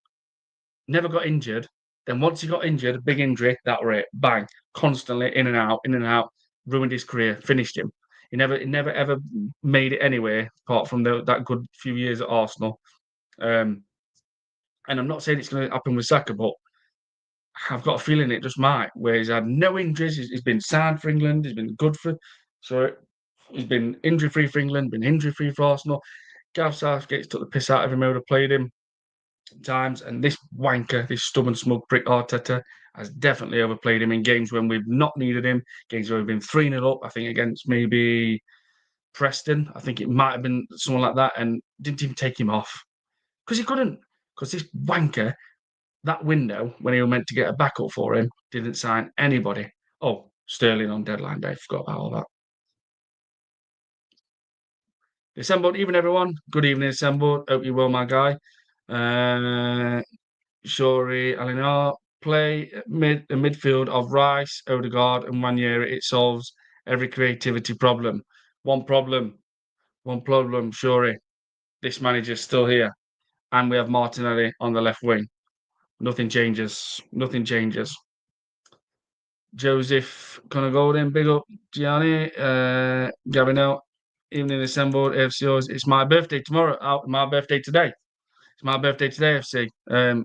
never got injured. Then once he got injured, a big injury, that were it. Bang. Constantly in and out, ruined his career, finished him. He never ever made it anywhere apart from that good few years at Arsenal. Um, and I'm not saying it's going to happen with Saka, but I've got a feeling it just might, where he's had no injuries. He's been signed for England. He's been good for, so he's been injury free for England, been injury free for Arsenal. Gareth Southgate's took the piss out of him. Who would have played him times, and this wanker, this stubborn smug prick Arteta has definitely overplayed him in games when we've not needed him. Games where we've been 3-0 up. I think against maybe Preston. I think it might have been someone like that, and didn't even take him off because he couldn't. Because this wanker that window when he was meant to get a backup for him, didn't sign anybody. Oh, Sterling on deadline day. Forgot about all that. Assembled, even everyone. Good evening, assembled. Hope you're well, my guy. Shuri, Alinar, play a midfield of Rice, Odegaard, and Wanyeri. It solves every creativity problem. One problem, Shuri. This manager's still here, and we have Martinelli on the left wing. Nothing changes. Nothing changes. Joseph Connor Golden, big up Gianni, Gavino, evening assembled, AFCOs. It's my birthday tomorrow. My birthday today. It's my birthday today, FC.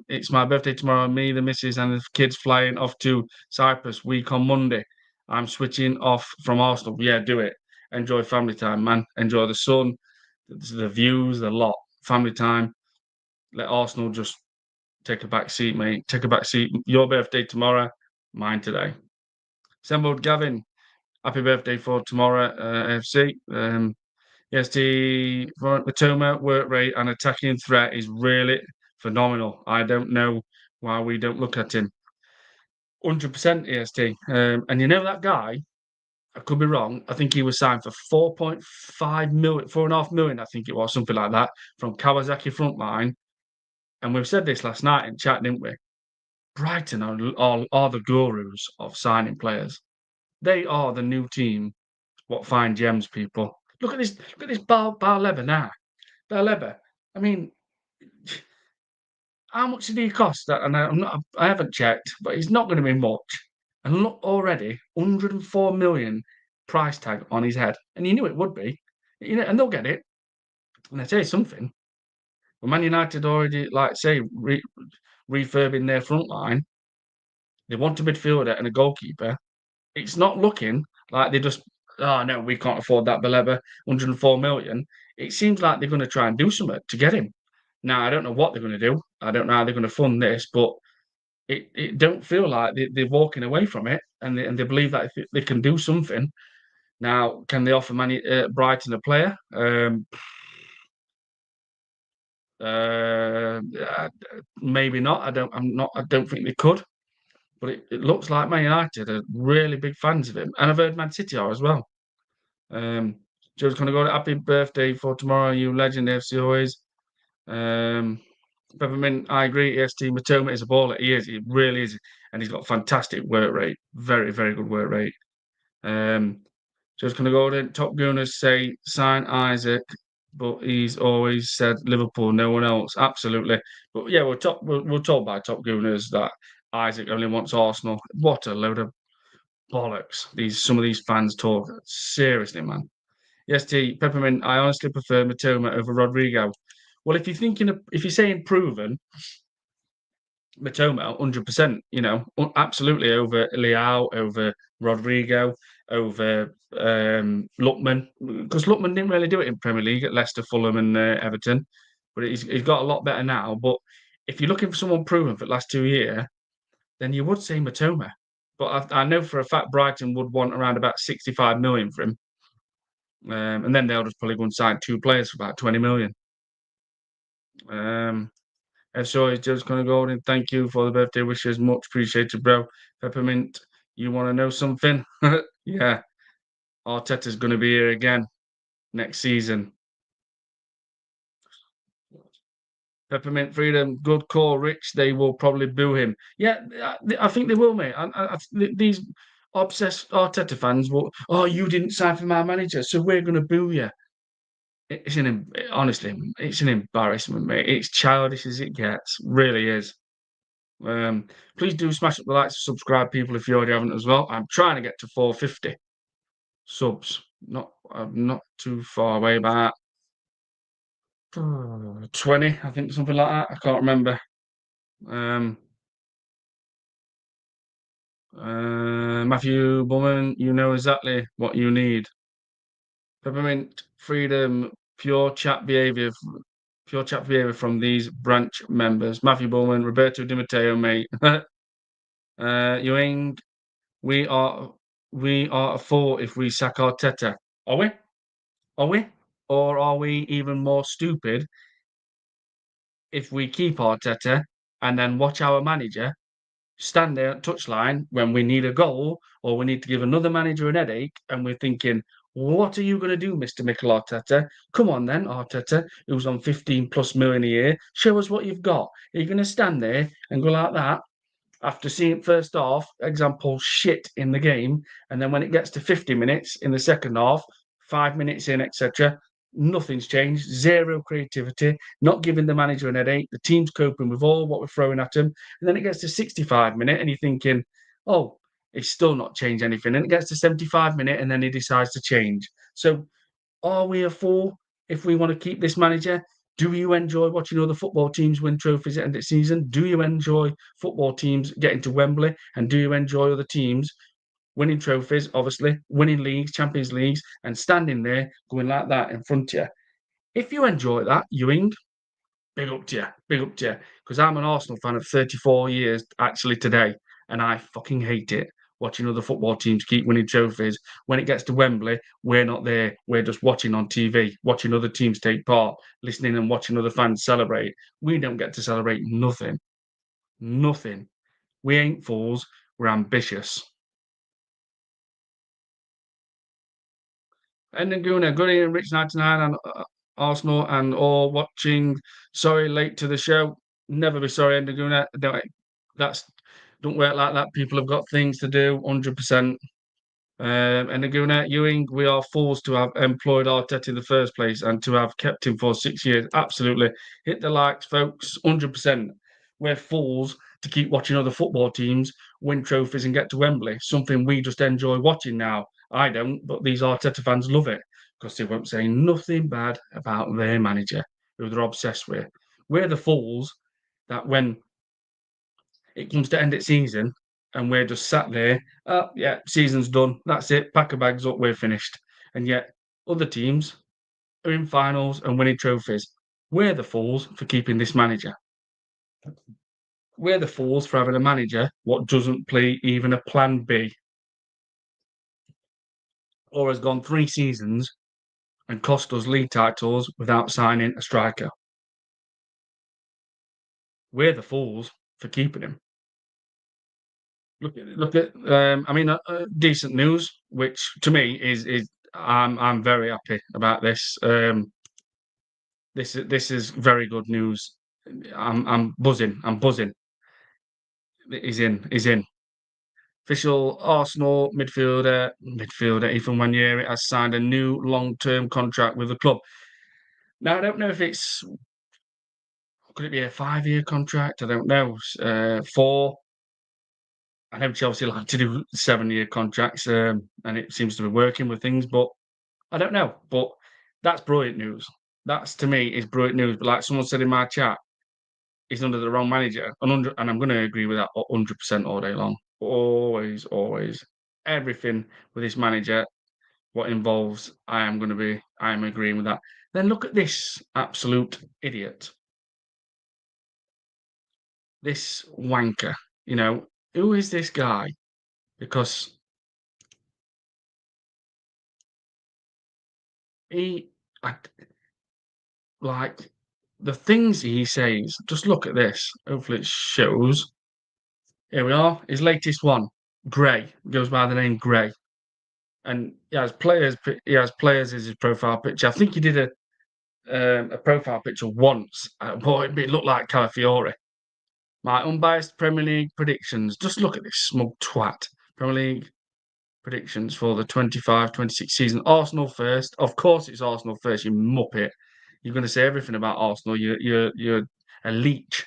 It's my birthday tomorrow. Me, the missus, and the kids flying off to Cyprus week on Monday. I'm switching off from Arsenal. Yeah, do it. Enjoy family time, man. Enjoy the sun, the views, the lot. Family time. Let Arsenal just take a back seat, mate. Take a back seat. Your birthday tomorrow, mine today. Assembled Gavin, happy birthday for tomorrow, AFC. Yes, the Matoma work rate and attacking threat is really phenomenal. I don't know why we don't look at him. 100% EST. And you know that guy, I could be wrong. I think he was signed for 4.5 million, 4.5 million, I think it was, something like that, from Kawasaki Frontline. And we've said this last night in chat, didn't we? Brighton are the gurus of signing players. They are the new team. What find gems, people. Look at this. Look at this Baleba now. Baleba. I mean, how much did he cost? And I haven't checked, but he's not going to be much. And look already, 104 million price tag on his head, and you knew it would be. You know, and they'll get it. And I tell you something. When Man United already, like say, refurbing their front line, they want a midfielder and a goalkeeper. It's not looking like they just, oh no, we can't afford that Baleba, 104 million. It seems like they're going to try and do something to get him. Now, I don't know what they're going to do. I don't know how they're going to fund this, but it don't feel like they're walking away from it, and they believe that if they can do something. Now, can they offer Brighton a player? Uh, Maybe not. I don't think they could. But it looks like Man United are really big fans of him, and I've heard Man City are as well. Joe's gonna go. Happy birthday for tomorrow, you legend, FC always. Peppermint, I agree. EST Matoma is a baller. He is. He really is, and he's got fantastic work rate. Very, very good work rate. Joe's gonna go. Then Top Gunners say sign Isaac, but he's always said Liverpool, no one else. Absolutely. But yeah, we're told by Top Gunners that Isaac only wants Arsenal. What a load of bollocks! Some of these fans talk seriously, man. Yes, T Peppermint. I honestly prefer Matoma over Rodrigo. Well, if you're saying proven, Matoma, 100%. You know, absolutely over Leao, over Rodrigo, over Lookman, because Lookman didn't really do it in Premier League at Leicester, Fulham, and Everton, but he's got a lot better now. But if you're looking for someone proven for the last 2 years, then you would say Matoma. But I know for a fact Brighton would want around about 65 million for him. And then they'll just probably go and sign two players for about 20 million. As always, just gonna go and thank you for the birthday wishes. Much appreciated, bro. Peppermint, you want to know something? Yeah, Arteta's gonna be here again next season. Peppermint Freedom, good call, Rich. They will probably boo him. Yeah, I think they will, mate. These obsessed Arteta fans will. Oh, you didn't sign for my manager, so we're gonna boo you. Honestly, it's an embarrassment, mate. It's childish as it gets. Really is. Please do smash up the likes, subscribe, people, if you already haven't as well. I'm trying to get to 450 subs. I'm not too far away, about 20, I think, something like that. I can't remember. Matthew Bowman, you know exactly what you need. Peppermint Freedom, pure chat behavior from these branch members. Matthew Bowman, Roberto Di Matteo, mate. You ain't. We are a fool if we sack Arteta. Are we? Are we? Or are we even more stupid if we keep Arteta and then watch our manager stand there at touchline when we need a goal or we need to give another manager an headache, and we're thinking, "What are you gonna do, Mr. Mikel Arteta? Come on then, Arteta, who's on 15 plus million a year. Show us what you've got. Are you gonna stand there and go like that after seeing first half, example, shit in the game, and then when it gets to 50 minutes in the second half, 5 minutes in, etc., nothing's changed, zero creativity, not giving the manager an headache, the team's coping with all what we're throwing at him, and then it gets to 65 minute and you're thinking, oh, he's still not changed anything, and it gets to 75 minute and then he decides to change. So are we a fool if we want to keep this manager? Do you enjoy watching other football teams win trophies at the end of the season? Do you enjoy football teams getting to Wembley? And do you enjoy other teams winning trophies, obviously, winning leagues, Champions Leagues, and standing there going like that in front of you? If you enjoy that, Ewing, big up to you, big up to you. Because I'm an Arsenal fan of 34 years actually today, and I fucking hate it watching other football teams keep winning trophies. When it gets to Wembley, we're not there. We're just watching on TV, watching other teams take part, listening and watching other fans celebrate. We don't get to celebrate nothing. Nothing. We ain't fools. We're ambitious. And then Guna, good evening, Rich 99 and Arsenal and all watching. Sorry, late to the show. Never be sorry, Endaguna. That's don't work like that. People have got things to do, 100%. And Naguna, Ewing, we are fools to have employed Arteta in the first place and to have kept him for 6 years. Absolutely. Hit the likes, folks, 100%. We're fools to keep watching other football teams win trophies and get to Wembley, something we just enjoy watching now. I don't, but these Arteta fans love it because they won't say nothing bad about their manager, who they're obsessed with. We're the fools that when it comes to end of season and we're just sat there, oh, yeah, season's done. That's it. Pack our bags up. We're finished. And yet other teams are in finals and winning trophies. We're the fools for keeping this manager. We're the fools for having a manager what doesn't play even a plan B or has gone 3 seasons and cost us league titles without signing a striker. We're the fools for keeping him. Look at. I mean, decent news, which to me is I'm very happy about this. This is very good news. I'm buzzing. I'm buzzing. He's in. He's in. Official Arsenal midfielder Ethan Wannieri has signed a new long-term contract with the club. Now I don't know if it's could it be a 5-year contract? I don't know. 4. I know Chelsea like to do 7-year contracts, and it seems to be working with things, but I don't know. But that's brilliant news. That's to me is brilliant news. But like someone said in my chat, he's under the wrong manager, and I'm going to agree with that 100% all day long. Always, always, everything with this manager, what involves, I am agreeing with that. Then look at this absolute idiot, this wanker. You know, who is this guy? Because he, I, like, the things he says. Just look at this. Hopefully, it shows. Here we are. His latest one, Gray, goes by the name Gray, and he has players. He has players as his profile picture. I think he did a profile picture once. Boy, it looked like Calafiore. My unbiased Premier League predictions. Just look at this smug twat. Premier League predictions for the 25-26 season. Arsenal first. Of course, it's Arsenal first. You muppet. You're going to say everything about Arsenal. You're a leech.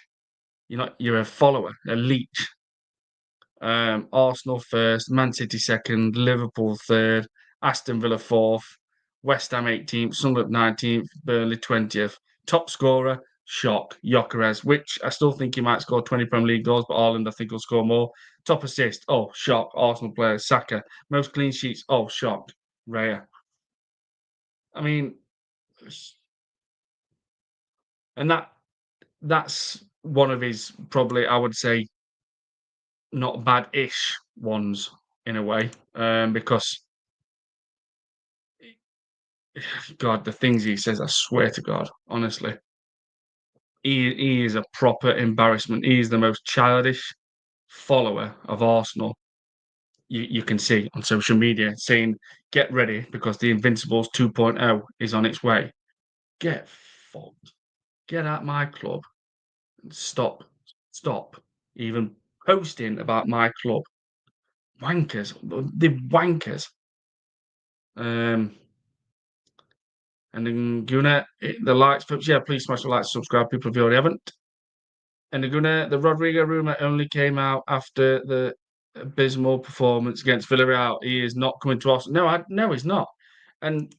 You're a follower. A leech. Arsenal first, Man City second, Liverpool third, Aston Villa fourth, West Ham 18th, Sunderland 19th, Burnley 20th. Top scorer, shock, Gyökeres, which I still think he might score 20 Premier League goals, but Haaland I think will score more. Top assist, oh, shock, Arsenal player, Saka. Most clean sheets, oh, shock, Raya. I mean, and that's one of his probably, I would say, not bad-ish ones in a way, because God, the things he says, I swear to God, honestly. he is a proper embarrassment. He is the most childish follower of Arsenal you can see on social media saying, "Get ready because the Invincibles 2.0 is on its way." Get fucked. Get at my club. Stop. Stop even posting about my club. Wankers. The wankers. Um, and then Gunnar, the likes, folks. Yeah, please smash the like, subscribe, people if you already haven't. And the Rodrigo rumor only came out after the abysmal performance against Villarreal. He is not coming to Arsenal. No, he's not. And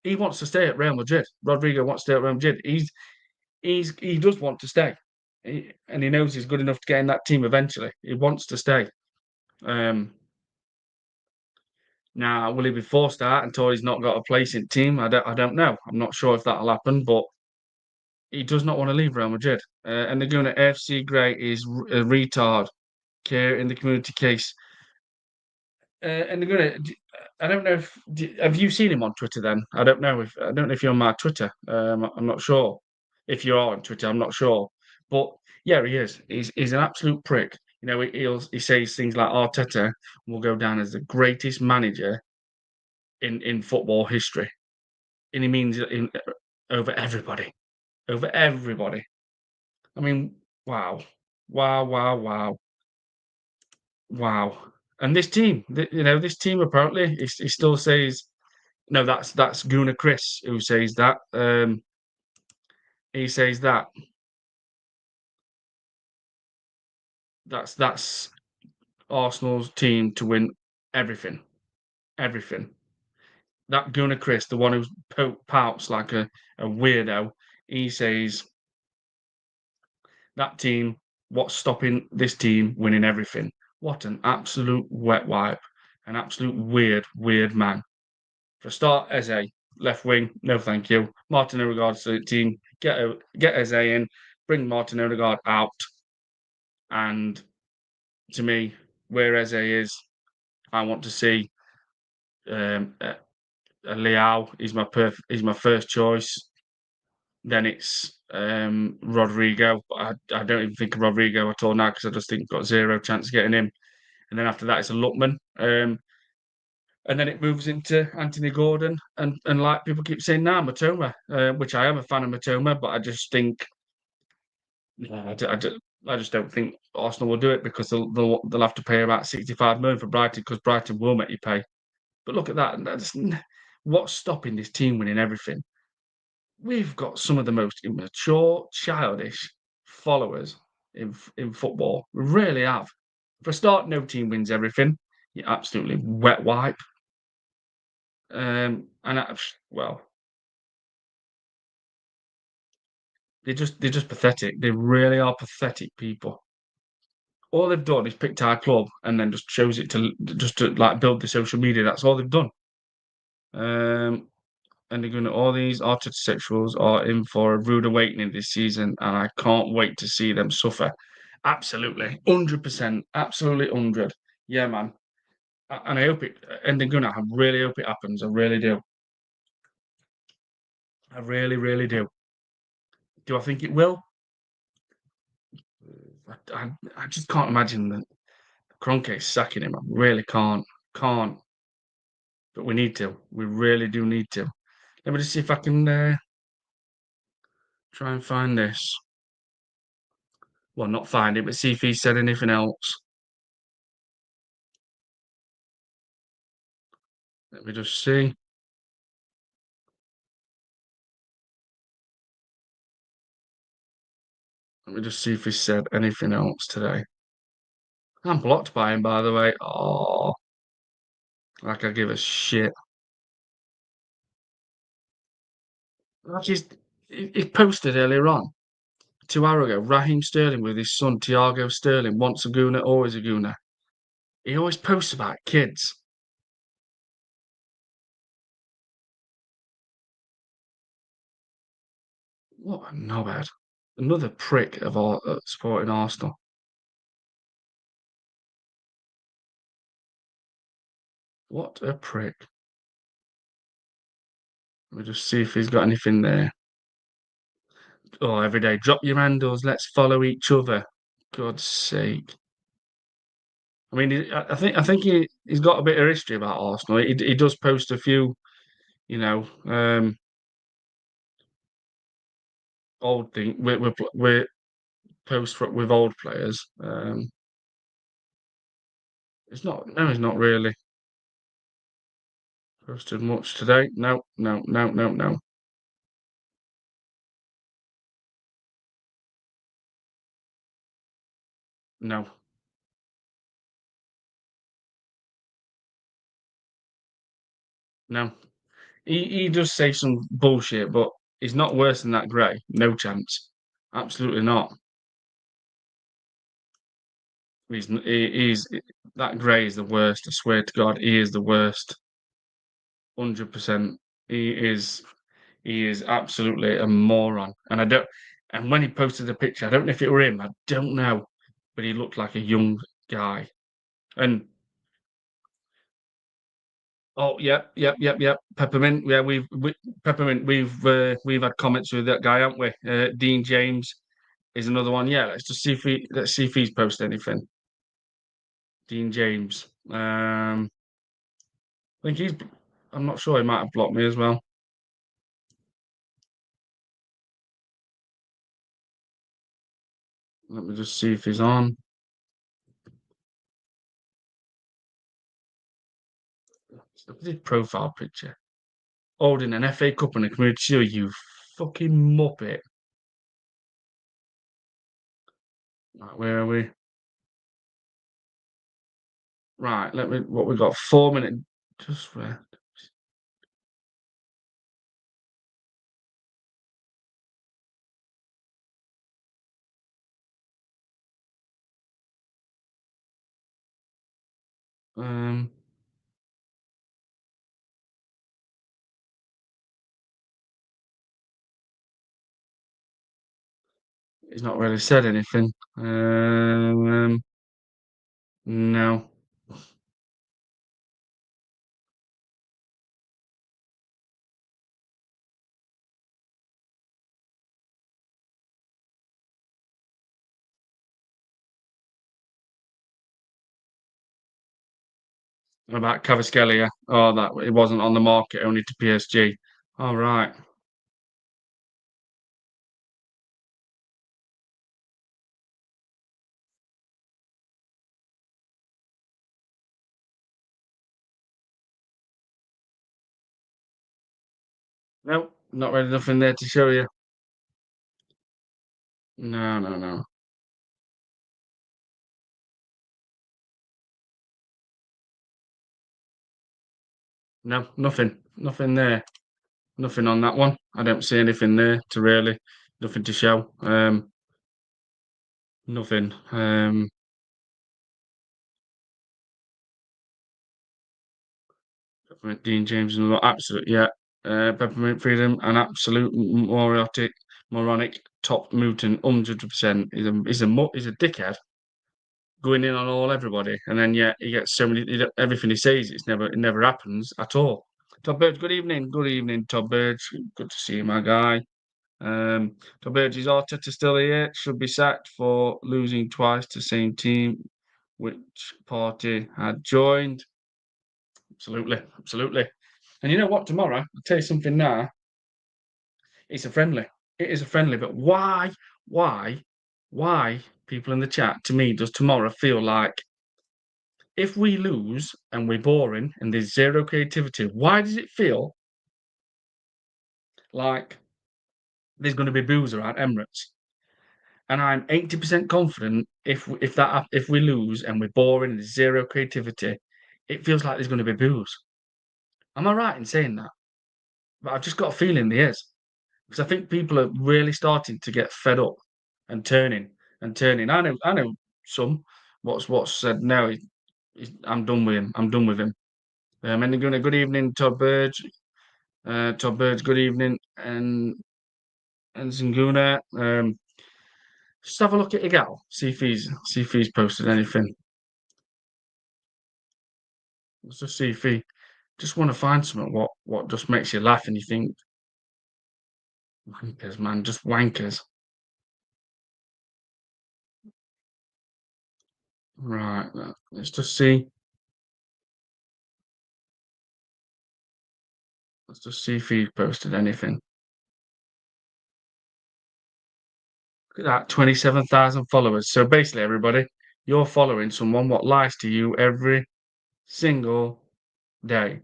he wants to stay at Real Madrid. Rodrigo wants to stay at Real Madrid. He does want to stay, and he knows he's good enough to get in that team eventually. He wants to stay. Um, Now, will he be forced out until he's not got a place in team? I don't know. I'm not sure if that'll happen, but he does not want to leave Real Madrid. And they're going to AFC Gray is a retard. Care in the community case. And they're going to. I don't know if have you seen him on Twitter? Then I don't know if you're on my Twitter. I'm not sure if you are on Twitter. I'm not sure, but yeah, he is. He's an absolute prick. You know, he says things like Arteta will go down as the greatest manager in football history, and he means over everybody, over everybody. I mean, wow, wow, wow, wow, wow. And this team, this team apparently, he still says no. That's Gunnar Chris who says that. He says that that's Arsenal's team to win everything, everything. That Gunnar Chris, the one who pouts like a weirdo, he says that team, what's stopping this team winning everything? What an absolute wet wipe. An absolute weird man. For a start, Eze, left wing, no thank you. Martin Odegaard to the team, get Eze in, bring Martin Odegaard out. And to me, where Eze is, I want to see a Leao. He's my first choice. Then it's Rodrigo. But I don't even think of Rodrigo at all now because I just think got zero chance of getting him. And then after that, it's a Lookman. And then it moves into Anthony Gordon. And like people keep saying, nah, Matoma, which I am a fan of Matoma, but I just think, nah, I just don't think Arsenal will do it because they'll have to pay about 65 million for Brighton because Brighton will make you pay. But look at that. What's stopping this team winning everything? We've got some of the most immature, childish followers in football. We really have. For a start, no team wins everything. You absolutely wet wipe. And well, they're just pathetic. They really are pathetic people. All they've done is picked our club and then just chose it to like build the social media. That's all they've done. Um, and they're going to all these architecturals are in for a rude awakening this season, and I can't wait to see them suffer. Absolutely, 100%, absolutely 100. Yeah, man. And I hope it. And they're gonna. I really hope it happens. I really do. I really, really do. Do I think it will? I just can't imagine that Kroenke sacking him. I really can't. Can't. But we need to. We really do need to. Let me just see if I can try and find this. Well, not find it, but see if he said anything else. Let me just see. Let me just see if he said anything else today. I'm blocked by him, by the way. Oh, like I give a shit. Like he posted earlier on, 2 hours ago, Raheem Sterling with his son, Thiago Sterling, once a gooner, always a gooner. He always posts about kids. What a knobhead. Another prick of our supporting Arsenal. What a prick. Let me just see if he's got anything there. Oh, every day. Drop your handles. Let's follow each other. God's sake. I mean, I think he's got a bit of history about Arsenal. He does post a few, you know, old thing. We're post with old players. It's not. No, he's not really posted much today. No, no, no, no, no, no, no. He does say some bullshit, but he's not worse than that Gray. No chance. Absolutely not. He's that Gray is the worst. I swear to God, he is the worst. 100%. He is he is absolutely a moron. And I don't and when he posted the picture, I don't know if it were him, I don't know, but he looked like a young guy. And oh, yep, yep, yep, yep. Peppermint. Yeah, Peppermint. We've had comments with that guy, haven't we? Dean James is another one. Yeah, let's see if he's posted anything. Dean James. I think he's. I'm not sure. He might have blocked me as well. Let me just see if he's on. Look at his profile picture. Holding an FA Cup and a Community Shield. You fucking muppet. Right, where are we? Right, let me. What we got? 4 minutes. Just where? Um, he's not really said anything. No. About Kvaratskhelia. Oh, that it wasn't on the market, only to PSG. All right. No, not really nothing there to show you. No, no, no. No, nothing. Nothing there. Nothing on that one. I don't see anything there to really, nothing to show. Nothing. Peppermint Dean James and absolute, yeah. Peppermint Freedom, an absolute moronic top mutant, 100%. He's a dickhead going in on everybody, and then yeah, he gets so many. Everything he says, it never happens at all. Todd Birch, good evening, Todd Birch. Good to see you, my guy. Todd Birch, is Arteta still here? Should be sacked for losing twice to the same team, which party had joined. Absolutely, absolutely. And you know what? Tomorrow, I'll tell you something now. It's a friendly. It is a friendly, but why, why? People in the chat to me does tomorrow feel like if we lose and we're boring and there's zero creativity, why does it feel like there's going to be boos around Emirates? And I'm 80% confident if we lose and we're boring and there's zero creativity, it feels like there's going to be boos. Am I right in saying that? But I've just got a feeling there is because I think people are really starting to get fed up and turning. I know some. What's said now? I'm done with him. I'm done with him. And again, a good evening, Todd Burge. Todd Birds, good evening, and Zinguna. Just have a look at Igal, see if he's posted anything. Let's just see if he just want to find something what just makes you laugh and you think Wankers, man, just wankers. Right, let's just see. Let's just see if he posted anything. Look at that, 27,000 followers. So basically, everybody, you're following someone what lies to you every single day.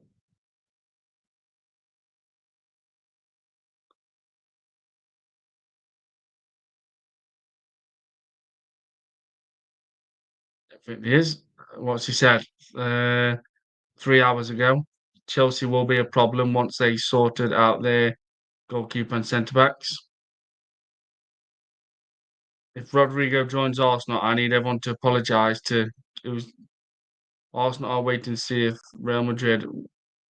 I think it is. What's he said? 3 hours ago. Chelsea will be a problem once they sorted out their goalkeeper and centre backs. If Rodrigo joins Arsenal, I need everyone to apologise to. It was Arsenal are waiting to see if Real Madrid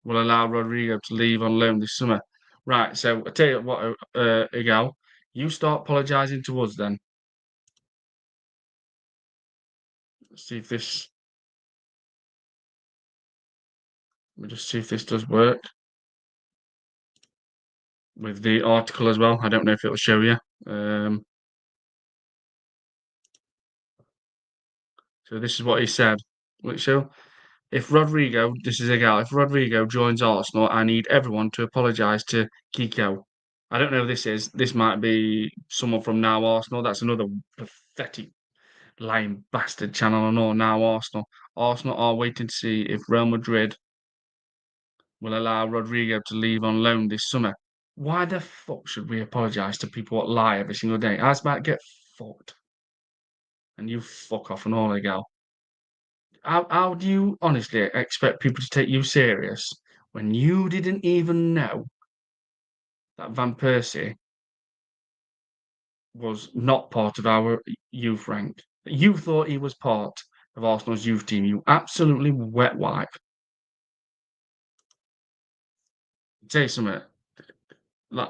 will allow Rodrigo to leave on loan this summer. Right, so I tell you what, Igal, you start apologising to us then. Let's see if this. Let me just see if this does work with the article as well. I don't know if it'll show you. Um, so this is what he said. Which show? If Rodrigo, this is Igal, if Rodrigo joins Arsenal, I need everyone to apologise to Kiko. I don't know who this is. This might be someone from Now Arsenal. That's another pathetic lying bastard channel on all Now Arsenal. Arsenal are waiting to see if Real Madrid will allow Rodrigo to leave on loan this summer. Why the fuck should we apologise to people that lie every single day? I was about to get fucked. And you fuck off and all, Igal. How do you honestly expect people to take you serious when you didn't even know that Van Persie was not part of our youth rank? You thought he was part of Arsenal's youth team. You absolutely wet wipe. Tell you something. Like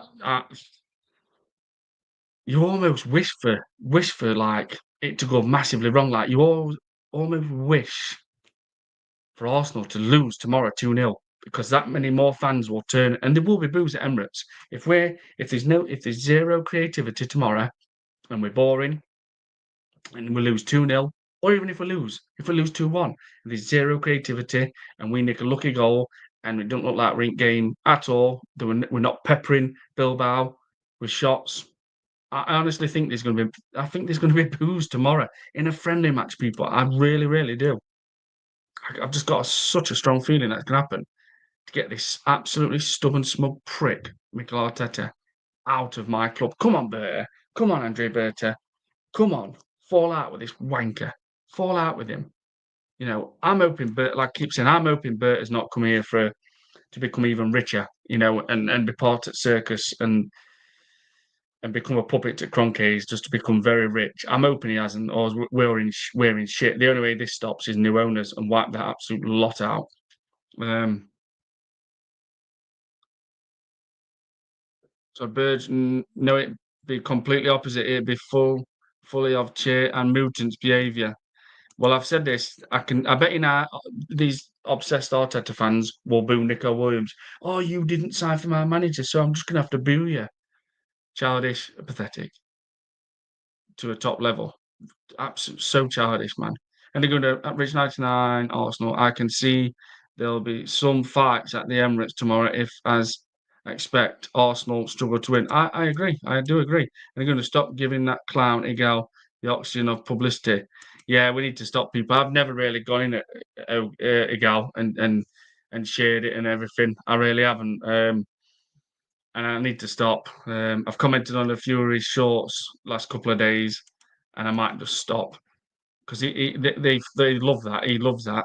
you almost wish for like it to go massively wrong. Like you almost wish for Arsenal to lose tomorrow 2-0 because that many more fans will turn and there will be boos at Emirates. If there's zero creativity tomorrow and we're boring and we lose 2-0, or even if we lose 2-1, if there's zero creativity and we nick a lucky goal and it don't look like we're in game at all, we're not peppering Bilbao with shots. I honestly think there's going to be boos tomorrow in a friendly match, people. I really, really do. I've just got such a strong feeling that's going to happen to get this absolutely stubborn, smug prick, Mikel Arteta, out of my club. Come on, Berta. Come on, Andre Berta. Come on. Fall out with this wanker. Fall out with him. I'm hoping Bert, like I keep saying, I'm hoping Berta's not come here to become even richer, and be part at circus and become a puppet to Kroenkes just to become very rich. I'm hoping he hasn't, or we're in shit. The only way this stops is new owners and wipe that absolute lot out. Um, so Burge, no, it'd be completely opposite. It'd be fully of cheer and mutant behaviour. Well, I've said this. I bet you now these obsessed Arteta fans will boo Nico Williams. Oh, you didn't sign for my manager, so I'm just gonna have to boo you. Childish, pathetic to a top level. Absolute, so childish, man. And they're going to at Rich 99 Arsenal. I can see there'll be some fights at the Emirates tomorrow if, as I expect, Arsenal struggle to win. I agree. I do agree. And they're going to stop giving that clown Igel the oxygen of publicity. Yeah, we need to stop people. I've never really gone in at Igel and shared it and everything. I really haven't. And I need to stop. I've commented on a few of his shorts last couple of days, and I might just stop because they love that. He loves that.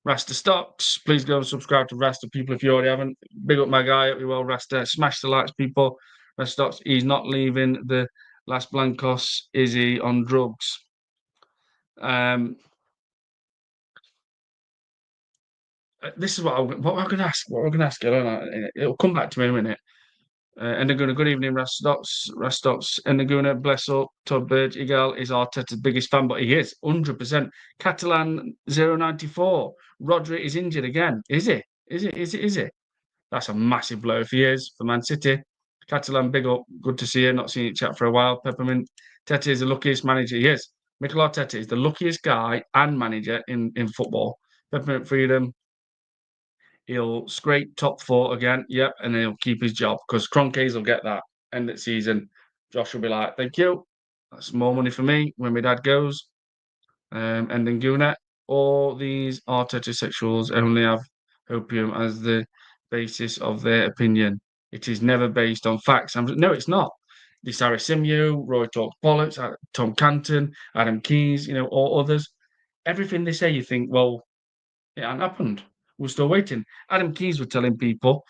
Rasta Stocks, please go and subscribe to Rasta, people, if you already haven't. Big up my guy, up you well, Rasta. Smash the likes, people. Rasta Stocks, he's not leaving the Las Blancos, is he on drugs? Um, this is what I'm going to ask. What we're going to ask. I don't know. It'll come back to me in a minute. And they're going to good evening, Rastox, and they're going to bless up Todd Birch. Igal is Arteta's biggest fan, but he is 100%. Catalan 094. Rodri is injured again. Is he? Is he? That's a massive blow if he is for Man City. Catalan, big up. Good to see you. Not seen you chat for a while. Peppermint. Tete is the luckiest manager. He is. Mikel Arteta is the luckiest guy and manager in football. Peppermint Freedom. He'll scrape top four again. Yep, and he'll keep his job because Kroenkes will get that end of season. Josh will be like, "Thank you. That's more money for me when my dad goes." And then Guna, all these Arteta sexuals only have opium as the basis of their opinion. It is never based on facts. No, it's not. The Sarah Simeon, Roy talks bollocks, Tom Canton, Adam Keys, all others. Everything they say, you think, well, it hasn't happened. We're still waiting. Adam Keys was telling people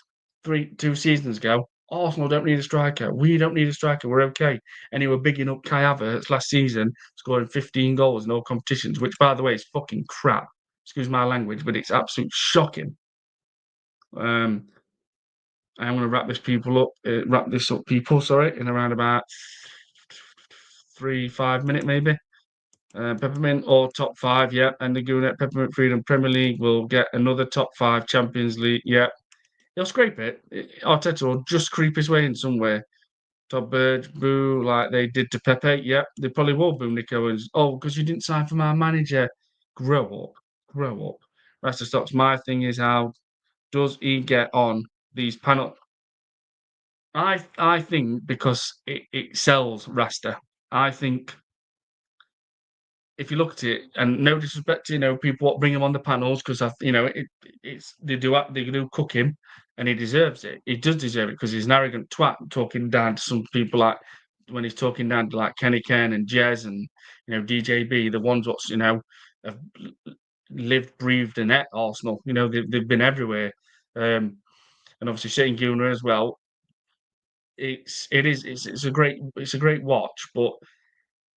2 seasons ago, Arsenal don't need a striker. We don't need a striker. We're okay. And he were bigging up Kai Havertz last season, scoring 15 goals in all competitions, which, by the way, is fucking crap. Excuse my language, but it's absolutely shocking. I'm going to wrap this up, people. Sorry, in around about 5 minutes, maybe. Peppermint or top five, yeah. And the Guna Peppermint Freedom Premier League will get another top five Champions League, yeah. He'll scrape it. Arteta will just creep his way in somewhere. Todd Burge, boo, like they did to Pepe. Yep, they probably will boo Nick Owens. Oh, because you didn't sign for my manager. Grow up. Grow up. Rest of stocks. My thing is, how does he get on these panel? I think because it sells Rasta. I think if you look at it, and no disrespect to people what bring him on the panels, because it's they do cook him, and he deserves it. He does deserve it because he's an arrogant twat talking down to some people, like when he's talking down to like Kenny Ken and Jez and DJB, the ones what's have lived, breathed, and at Arsenal. They've been everywhere, and obviously Shane Guna as well. It's a great watch, but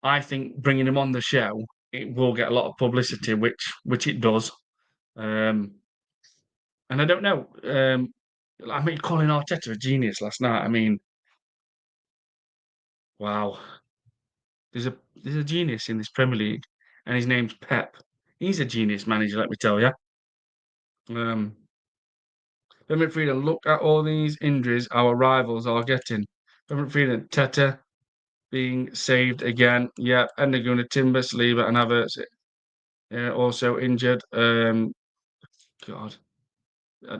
I think bringing him on the show, it will get a lot of publicity, which it does. And I don't know. Calling Arteta a genius last night. I mean, wow. There's a genius in this Premier League, and his name's Pep. He's a genius manager, let me tell you. Peppermint Freedom, look at all these injuries our rivals are getting. Peppermint Freedom, Teta being saved again. Yep, and they're going to Timber, Saliba, and Havertz also injured. God, I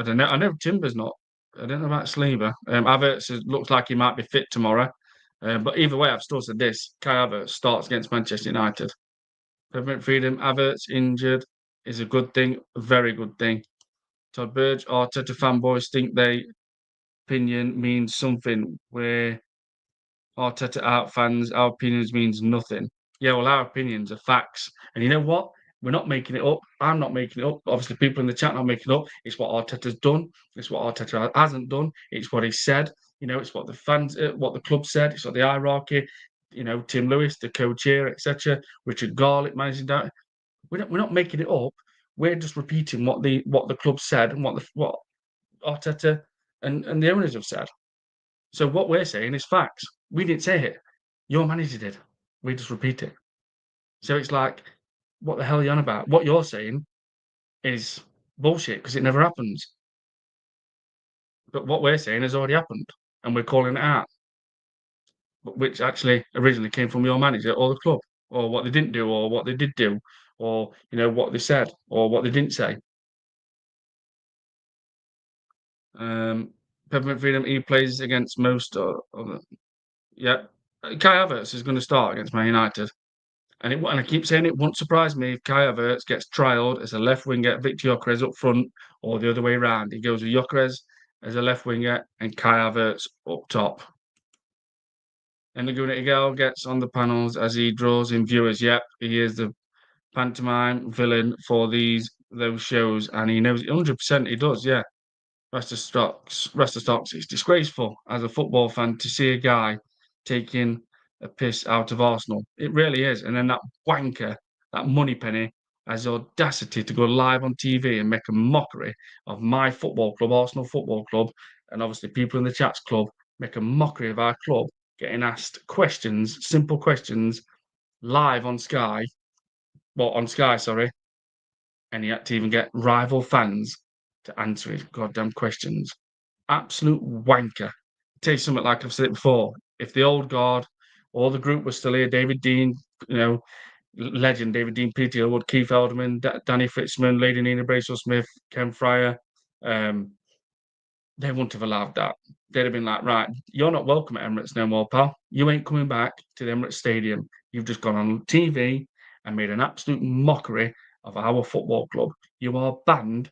don't know. I know Timber's not. I don't know about Saliba. Havertz looks like he might be fit tomorrow. But either way, I've still said this. Kai Havertz starts against Manchester United. Peppermint Freedom, Havertz injured is a good thing, a very good thing. Todd Burge, Arteta fanboys think their opinion means something, where Arteta out fans, our opinions means nothing. Yeah, well, our opinions are facts. And you know what? We're not making it up. I'm not making it up. Obviously, people in the chat not making it up. It's what Arteta's done. It's what Arteta hasn't done. It's what he said. It's what the fans, what the club said. It's what the hierarchy. Tim Lewis, the co-chair, etc. Richard Garlick managing that. We're not making it up. We're just repeating what the club said and what Arteta and the owners have said. So what we're saying is facts. We didn't say it. Your manager did. We just repeat it. So it's like, what the hell are you on about? What you're saying is bullshit because it never happens. But what we're saying has already happened, and we're calling it out, which actually originally came from your manager or the club, or what they didn't do, or what they did do, or what they said, or what they didn't say. Peppermint Freedom, he plays against most of the, yeah. Kai Havertz is going to start against Man United. And I keep saying it won't surprise me if Kai Havertz gets trialled as a left winger, Victor Gyökeres up front, or the other way around. He goes with Gyökeres as a left winger and Kai Havertz up top. And the Gunnar gets on the panels as he draws in viewers. Yep, he is the pantomime villain for those shows, and he knows it 100%. He does, yeah. Rest of stocks. It's disgraceful as a football fan to see a guy taking a piss out of Arsenal. It really is. And then that wanker, that moneypenny, has the audacity to go live on TV and make a mockery of my football club, Arsenal Football Club, and obviously people in the chats club make a mockery of our club, getting asked questions, simple questions, live on Sky. Well, on Sky, sorry. And he had to even get rival fans to answer his goddamn questions. Absolute wanker. tell you something like I've said it before. If the old guard or the group was still here, David Dean, you know, legend, David Dean, Peter Hillwood, Keith Elderman, Danny Fritzman, Lady Nina Bracewell Smith, Ken Fryer, um, they wouldn't have allowed that. They'd have been like, right, you're not welcome at Emirates no more, pal. You ain't coming back to the Emirates Stadium. You've just gone on TV and made an absolute mockery of our football club. You are banned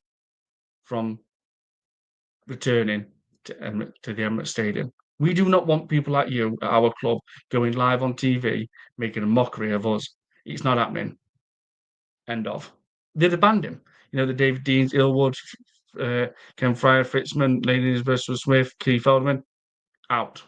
from returning to the Emirates Stadium. We do not want people like you at our club going live on TV making a mockery of us. It's not happening. End of. They'd have banned him. You know, the David Deans, Ilwood, Ken Fryer, Fritzman, Lady Elizabeth Smith, Keith Feldman, out.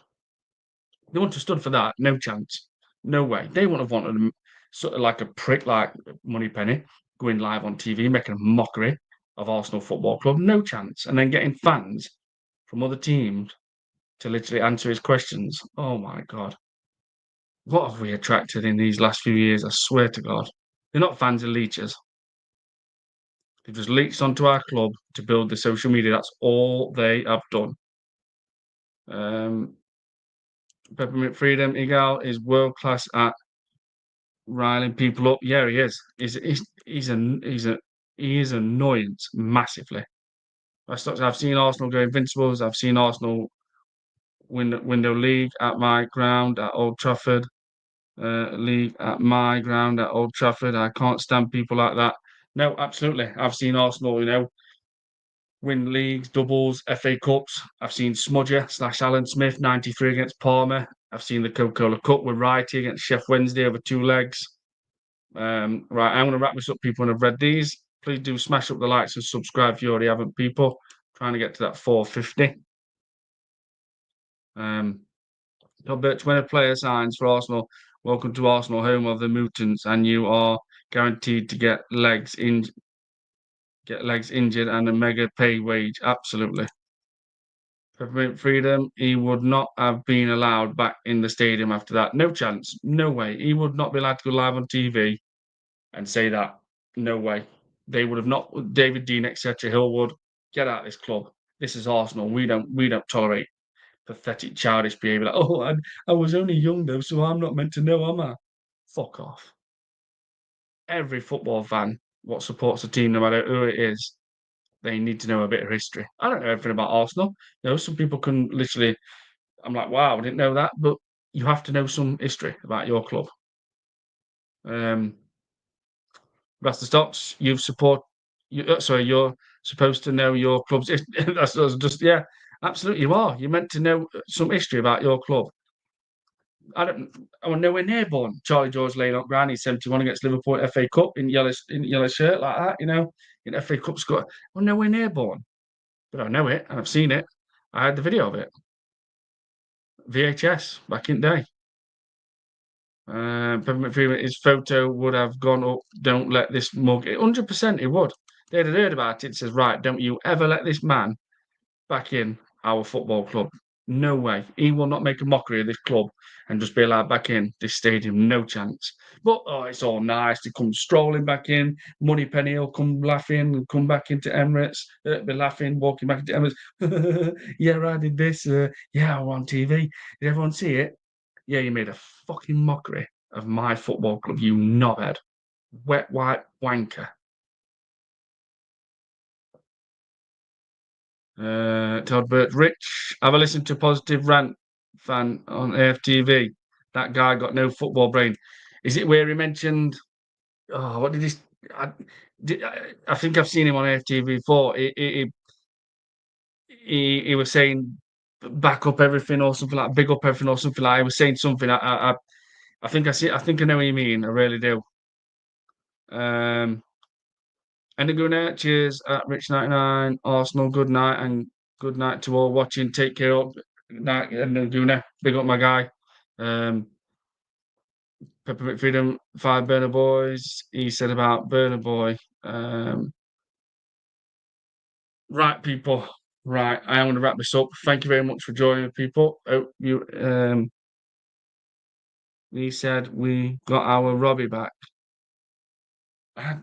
They wouldn't have stood for that. No chance. No way. They wouldn't have wanted him sort of like a prick like Moneypenny going live on TV, making a mockery of Arsenal Football Club. No chance. And then getting fans from other teams to literally answer his questions. Oh my God. What have we attracted in these last few years? I swear to God. They're not fans of leeches. They've just leached onto our club to build the social media. That's all they have done. Peppermint Freedom, Igal is world class at riling people up. Yeah, he is. He is annoyance massively. I've seen Arsenal go invincibles. I've seen Arsenal win the league at my ground at Old Trafford. League at my ground at Old Trafford. I can't stand people like that. No, absolutely. I've seen Arsenal, win leagues, doubles, FA Cups. I've seen Smudger / Alan Smith 93 against Parma. I've seen the Coca-Cola Cup with Righty against Chef Wednesday over 2 legs. Right, I'm going to wrap this up, people, and I've read these. Please do smash up the likes and subscribe if you already haven't, people. Trying to get to that 450. Birch, when a player signs for Arsenal, welcome to Arsenal, home of the mutants, and you are guaranteed to get legs injured and a mega pay wage. Absolutely. Peppermint Freedom, he would not have been allowed back in the stadium after that. No chance. No way. He would not be allowed to go live on TV and say that. No way. They would have not. David Dean, etc. Hillwood, get out of this club. This is Arsenal. We don't tolerate pathetic, childish behaviour. Like, oh, I was only young though, so I'm not meant to know, am I? Fuck off. Every football fan, what supports a team, no matter who it is, they need to know a bit of history. I don't know everything about Arsenal. Some people can literally. I'm like, wow, I didn't know that, but you have to know some history about your club. That's the stocks you've support. You're supposed to know your club's. That's just yeah, absolutely. You are. You're meant to know some history about your club. I was nowhere near born. Charlie George laying up ground. He's 71 against Liverpool FA Cup in yellow shirt like that. In FA Cup score. I was nowhere near born, but I know it and I've seen it. I had the video of it. VHS back in the day. Peppermint Freeman, his photo would have gone up. Don't let this mug. 100% it would. They'd have heard about it. It says, right, don't you ever let this man back in our football club. No way. He will not make a mockery of this club and just be allowed back in this stadium. No chance. But it's all nice to come strolling back in. Moneypenny will come laughing and come back into Emirates. Be laughing, walking back into Emirates. Yeah, I did this. Yeah, I was on TV. Did everyone see it? Yeah, you made a fucking mockery of my football club, you knobhead. Wet white wanker. Todd Burt, Rich, have a listen to Positive Rant fan on AFTV. That guy got no football brain. Is it where he mentioned? Oh, what did he? I think I've seen him on AFTV before. He was saying back up everything or something like big up everything or something like. He was saying something. I think I see. I think I know what you mean. I really do. And good night. Cheers at Rich99. Arsenal, good night and good night to all watching. Take care. Night and Guna. Big up my guy. Peppermint Freedom, 5 Burner Boys. He said about Burner Boy. Right, people. Right, I am going to wrap this up. Thank you very much for joining, people. He said we got our Robbie back. I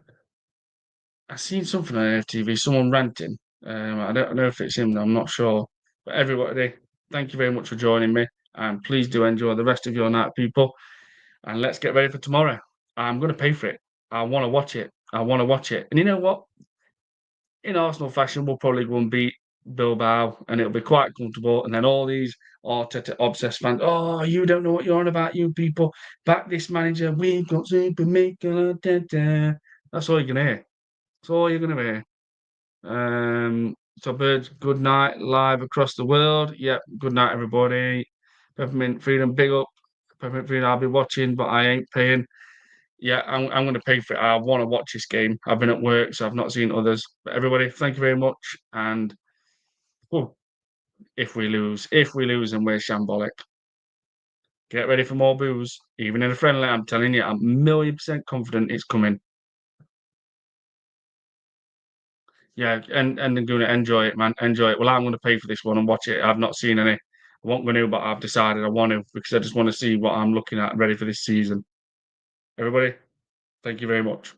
seen something on TV, someone ranting. I don't know if it's him, I'm not sure. But everybody, Thank you very much for joining me, and please do enjoy the rest of your night, people. And let's get ready for tomorrow. I'm going to pay for it. I want to watch it. I want to watch it. And you know what? In Arsenal fashion, we'll probably go and beat Bilbao, and it'll be quite comfortable. And then all these Arteta obsessed fans, oh, you don't know what you're on about, you people. Back this manager. We've got Super Mikel Arteta. That's all you're gonna hear. That's all you're gonna hear. So birds, good night, live across the world. Yep, good night, everybody. Peppermint Freedom, big up. Peppermint Freedom, I'll be watching, but I ain't paying. Yeah, I'm going to pay for it. I want to watch this game. I've been at work, so I've not seen others. But everybody, thank you very much. And oh, if we lose and we're shambolic, get ready for more booze. Even in a friendly, I'm telling you, I'm 1,000,000% confident it's coming. Yeah, and I'm going to enjoy it, man. Enjoy it. Well, I'm going to pay for this one and watch it. I've not seen any. I won't go to, but I've decided I want to because I just want to see what I'm looking at ready for this season. Everybody, thank you very much.